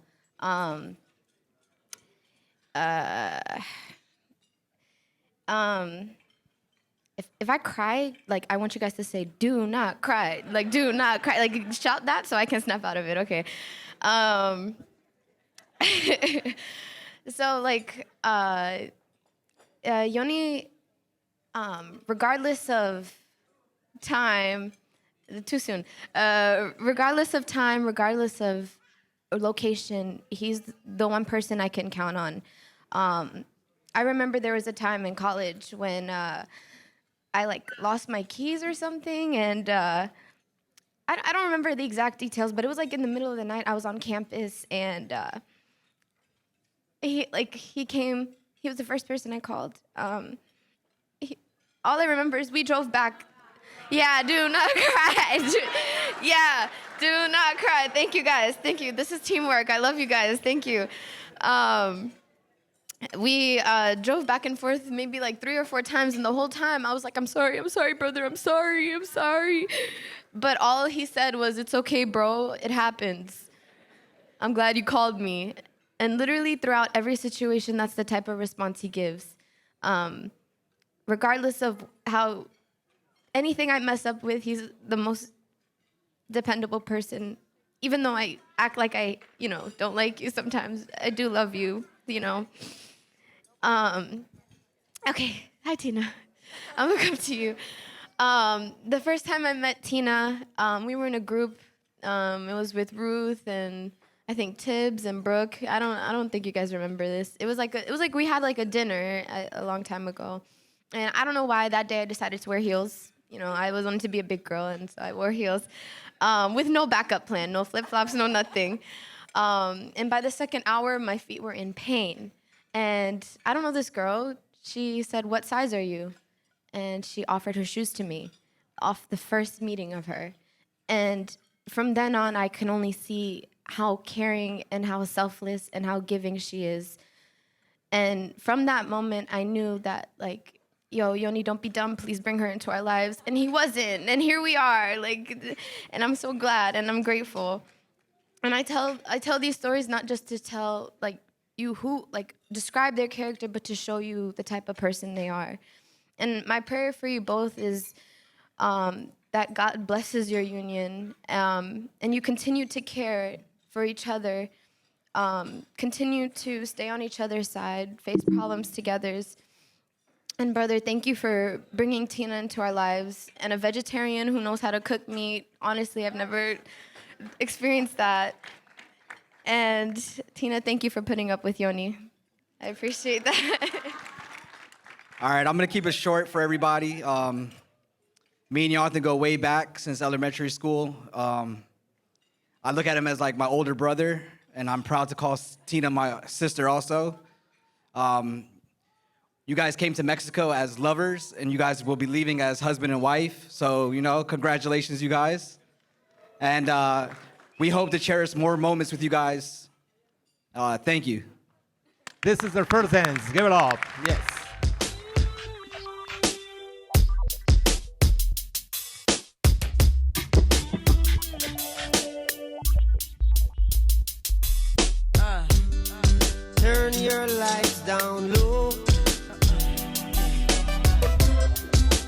If I cry, like, I want you guys to say, "Do not cry." Like, do not cry. Like, shout that so I can snap out of it. Okay. So, like, Yoni, regardless of time, too soon. Regardless of time, regardless of location, he's the one person I can count on. I remember there was a time in college when I like lost my keys or something, and I don't remember the exact details, but it was like in the middle of the night. I was on campus, and he came. He was the first person I called. All I remember is we drove back. Yeah, do not cry. Yeah, do not cry. Thank you, guys. Thank you. This is teamwork. I love you guys. Thank you. We drove back and forth maybe like 3 or 4 times, and the whole time I was like, I'm sorry, brother. I'm sorry. But all he said was, "It's okay, bro. It happens. I'm glad you called me." And literally throughout every situation, that's the type of response he gives. Regardless of how anything I mess up with, he's the most dependable person. Even though I act like I, don't like you sometimes, I do love you, Okay, hi, Tina. I'm gonna come to you. The first time I met Tina, we were in a group. It was with Ruth and I think Tibbs and Brooke. I don't think you guys remember this. It was like we had like a dinner a long time ago, and I don't know why that day I decided to wear heels. I was wanted to be a big girl, and so I wore heels with no backup plan, no flip flops, no nothing. And by the second hour, my feet were in pain. And I don't know this girl. She said, "What size are you?" And she offered her shoes to me off the first meeting of her. And from then on, I can only see how caring and how selfless and how giving she is. And from that moment, I knew that, like, yo, Yoni, don't be dumb. Please bring her into our lives. And he wasn't. And here we are. Like, and I'm so glad and I'm grateful. And I tell these stories not just to tell, like, you who, like, describe their character, but to show you the type of person they are. And my prayer for you both is that God blesses your union, and you continue to care for each other, continue to stay on each other's side, face problems together. And brother, thank you for bringing Tina into our lives, and a vegetarian who knows how to cook meat. Honestly, I've never experienced that. And Tina, thank you for putting up with Yoni. I appreciate that. All right, I'm gonna keep it short for everybody. Me and Jonathan go way back since elementary school. I look at him as like my older brother, and I'm proud to call Tina my sister also. You guys came to Mexico as lovers, and you guys will be leaving as husband and wife. So, congratulations, you guys. And we hope to cherish more moments with you guys. Thank you. This is their first dance. Give it up. Yes. Turn your lights down low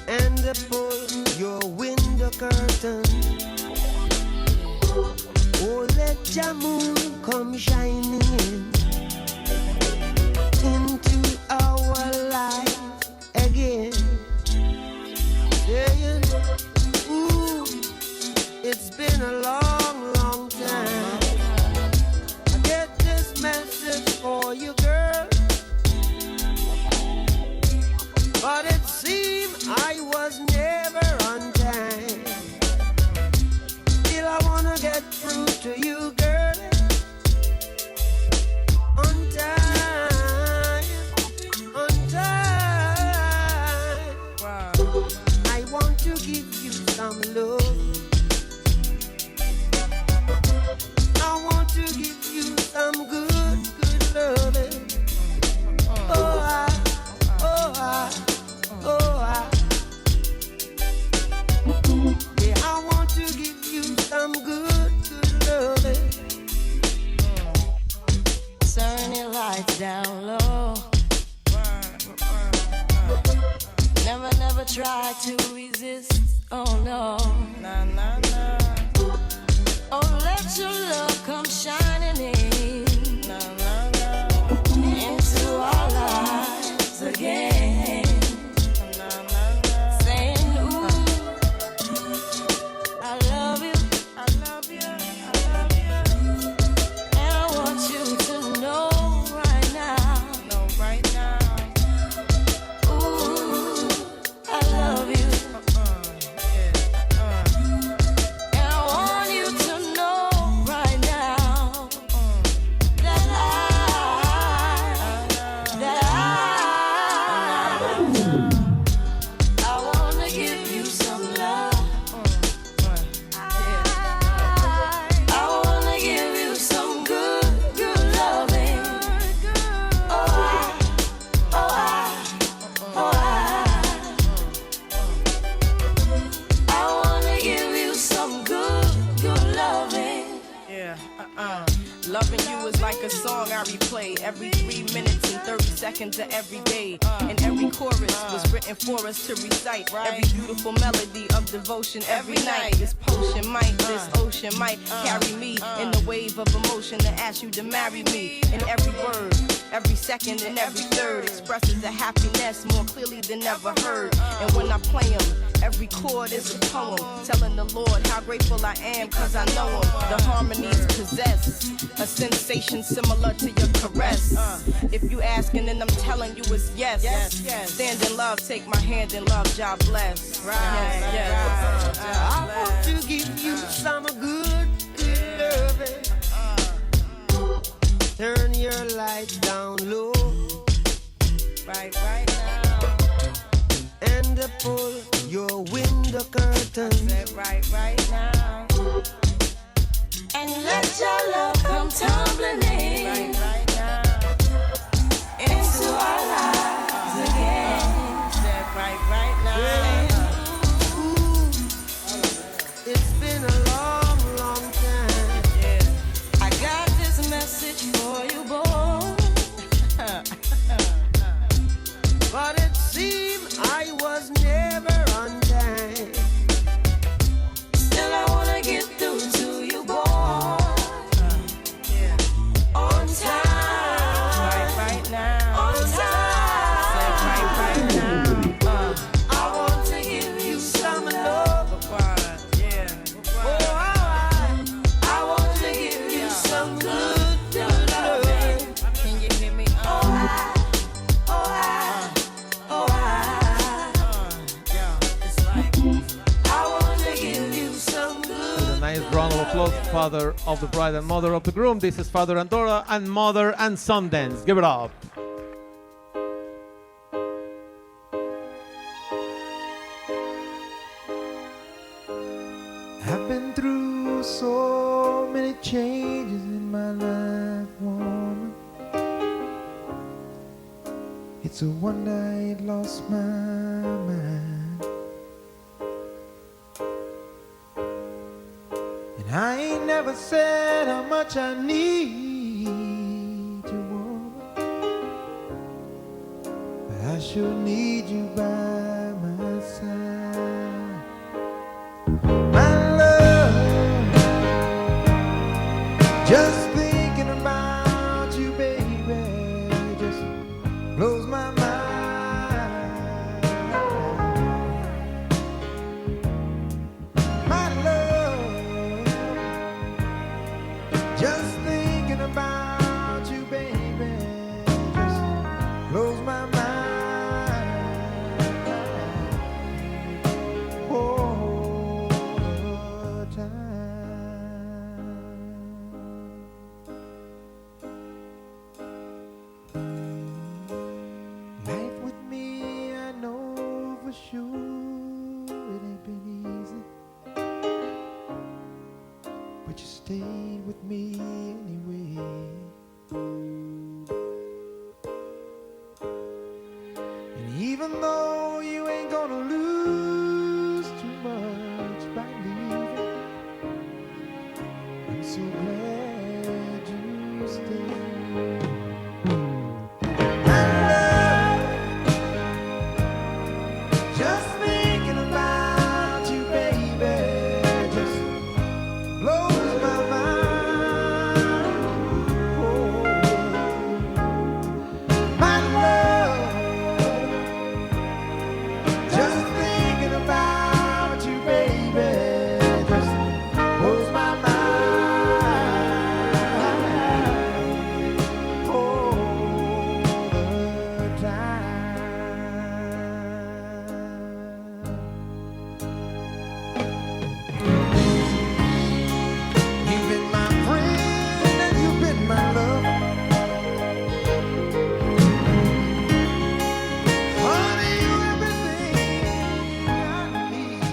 and pull your window curtain. Oh, let your moon come shining into our life again. Saying, ooh, it's been a long, long time. I get this message for you, girl, but it seemed I was never on time. Still I wanna get through to you, girl, on time, on time. Wow. I want to give you some love. I want to give you some good, good loving. Oh, yeah, I want to give you some good, good loving. Turn your lights down low. Never, never try to resist. Oh no. Nah, nah, nah. Oh, let your love come shining in. Nah, nah, nah. Into our lives again. Nah, nah, nah. Saying, ooh, I love you. I love you. I love you. And I want you to know right now. Know right now. Ooh, I love you. And I want you to know right now that I want to give you some love. I want to give you some good, good loving. I want to give you some good, good loving. Yeah, Loving you is like a song I replay every 3 minutes and 30 seconds of every day. And every chorus was written for us to recite. Every beautiful melody of devotion every night. This potion might, this ocean might carry me in the wave of emotion to ask you to marry me. And every word, every second and every third expresses a happiness more clearly than ever heard. And when I play them, every chord is a poem telling the Lord how grateful I am cause I know him. The harmonies possess a sensation similar to your caress. If you asking then I'm telling you it's yes. Stand in love, take my hand in love, God bless. I want to give you some good, good loving. Turn your lights down low. Right now. And pull your window curtain. Right now. And let your love come tumbling in. Right now. Into our lives again. Right now. It's been a long, long time. I got this message for you, boy. But it seemed I was never on time. Still I wanna get through to you, boy. On time. Right now. On time. Right now. I want to give you some love. I want to give you some good, good loving. Can you hear me? Nice round of applause, father of the bride and mother of the groom. This is Father Andorra and Mother and Son Dance. Give it up. It's a one night lost my mind, and I ain't never said how much I need you, woman, but I sure need you by my side. My love, just thinking about you, baby, just blows my mind. My love, just thinking about you, baby, just blows my mind. All the time. Life with me, I know for sure it ain't been easy, but you stayed with me anyway. And even though you ain't gonna lose too much by leaving, I'm so glad you stayed. My love, just thinking about you, baby, just blows my mind. Oh, my love, just thinking about you, baby, just blows my mind. All the time. You've been my friend and you've been my lover. Honey, you're everything I need.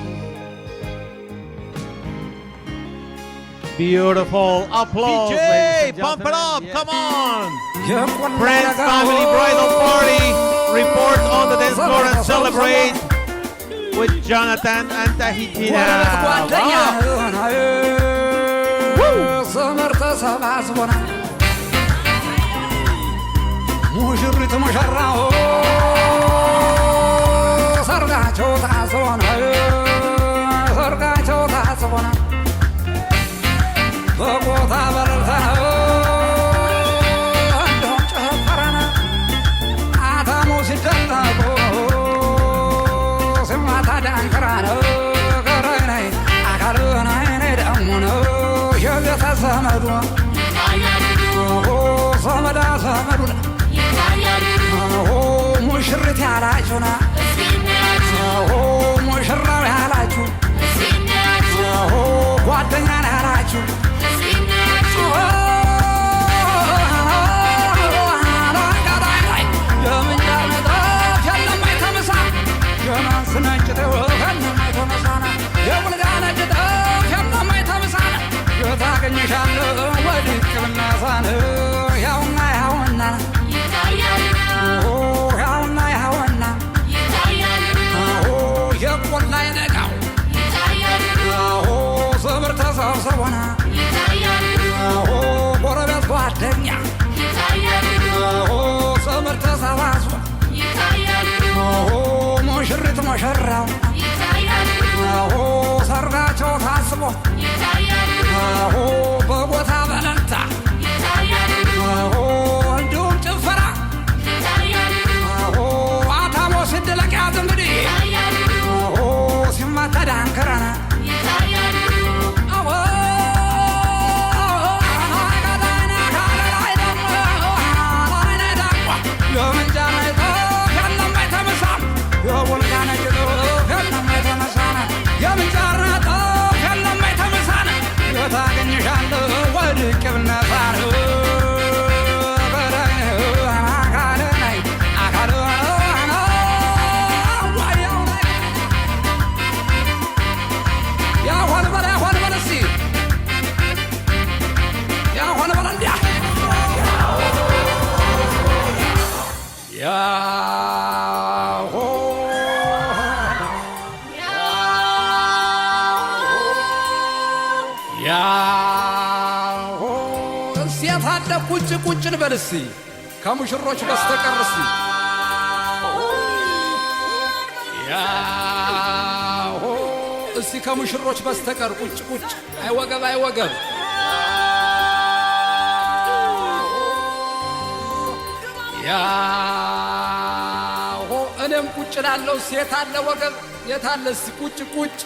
Beautiful applause, ladies DJ, and pump it gentlemen. up, Yes. come on. Friends, family, bridal party. Report on the dance floor and celebrate with Jonathan and Tahitina. ዘመር ተሰባስቦናል ሙሽሪት ሙሽራው ሰርጋቸው ታስቦናል ሰርጋቸው ታስቦናል በቦታ በረልታ እንደውም ጨፈረና አታሙ ሲደለቁ ስማታ ዳንክራ ነው ገረነይ አካልነይነ ደሞ ነው የቤተ ዘመዱ ዘመዳ ዘመዱን ሙሽሪት ያላችሁና ሙሽራው ያላችሁ ጓደኛ ያላችሁ የምንጃር መጣፍ የለም አይተመሳ የማንስ ነጭ ተው የለም አይተመሳና የቡልጋ ነጭ ጠፍ የለም አይተመሳና የታገኝሻለሁ ወድቅ ብናሳን ያውና ያውና ያውና ያውና የቆላ ይነጋው ዘምር ተሰብስቦና ጎረቤት ጓደኛ ዘምር ተሰባስቦ ሙሽሪት ሙሽራው ሰርጋቸው ታስቦ በቦታ በለልታ እንዲሁም ጭፈራ አታሞ ሲደለቅ ያዝ እንግዲህ ሲማታ ዳንክረና የምንጃር ነጠፍ የለም አይተመሳነ የታገኝሻለ ሴት አለ ቁጭ ቁጭ ልበል እስቲ ከሙሽሮች በስተቀር እስቲ ያሆ እስቲ ከሙሽሮች በስተቀር ቁጭ ቁጭ አይወገብ አይወገብ ያሆ እኔም ቁጭ ላለው ሴት አለ ወገብ የታለ እስቲ ቁጭ ቁጭ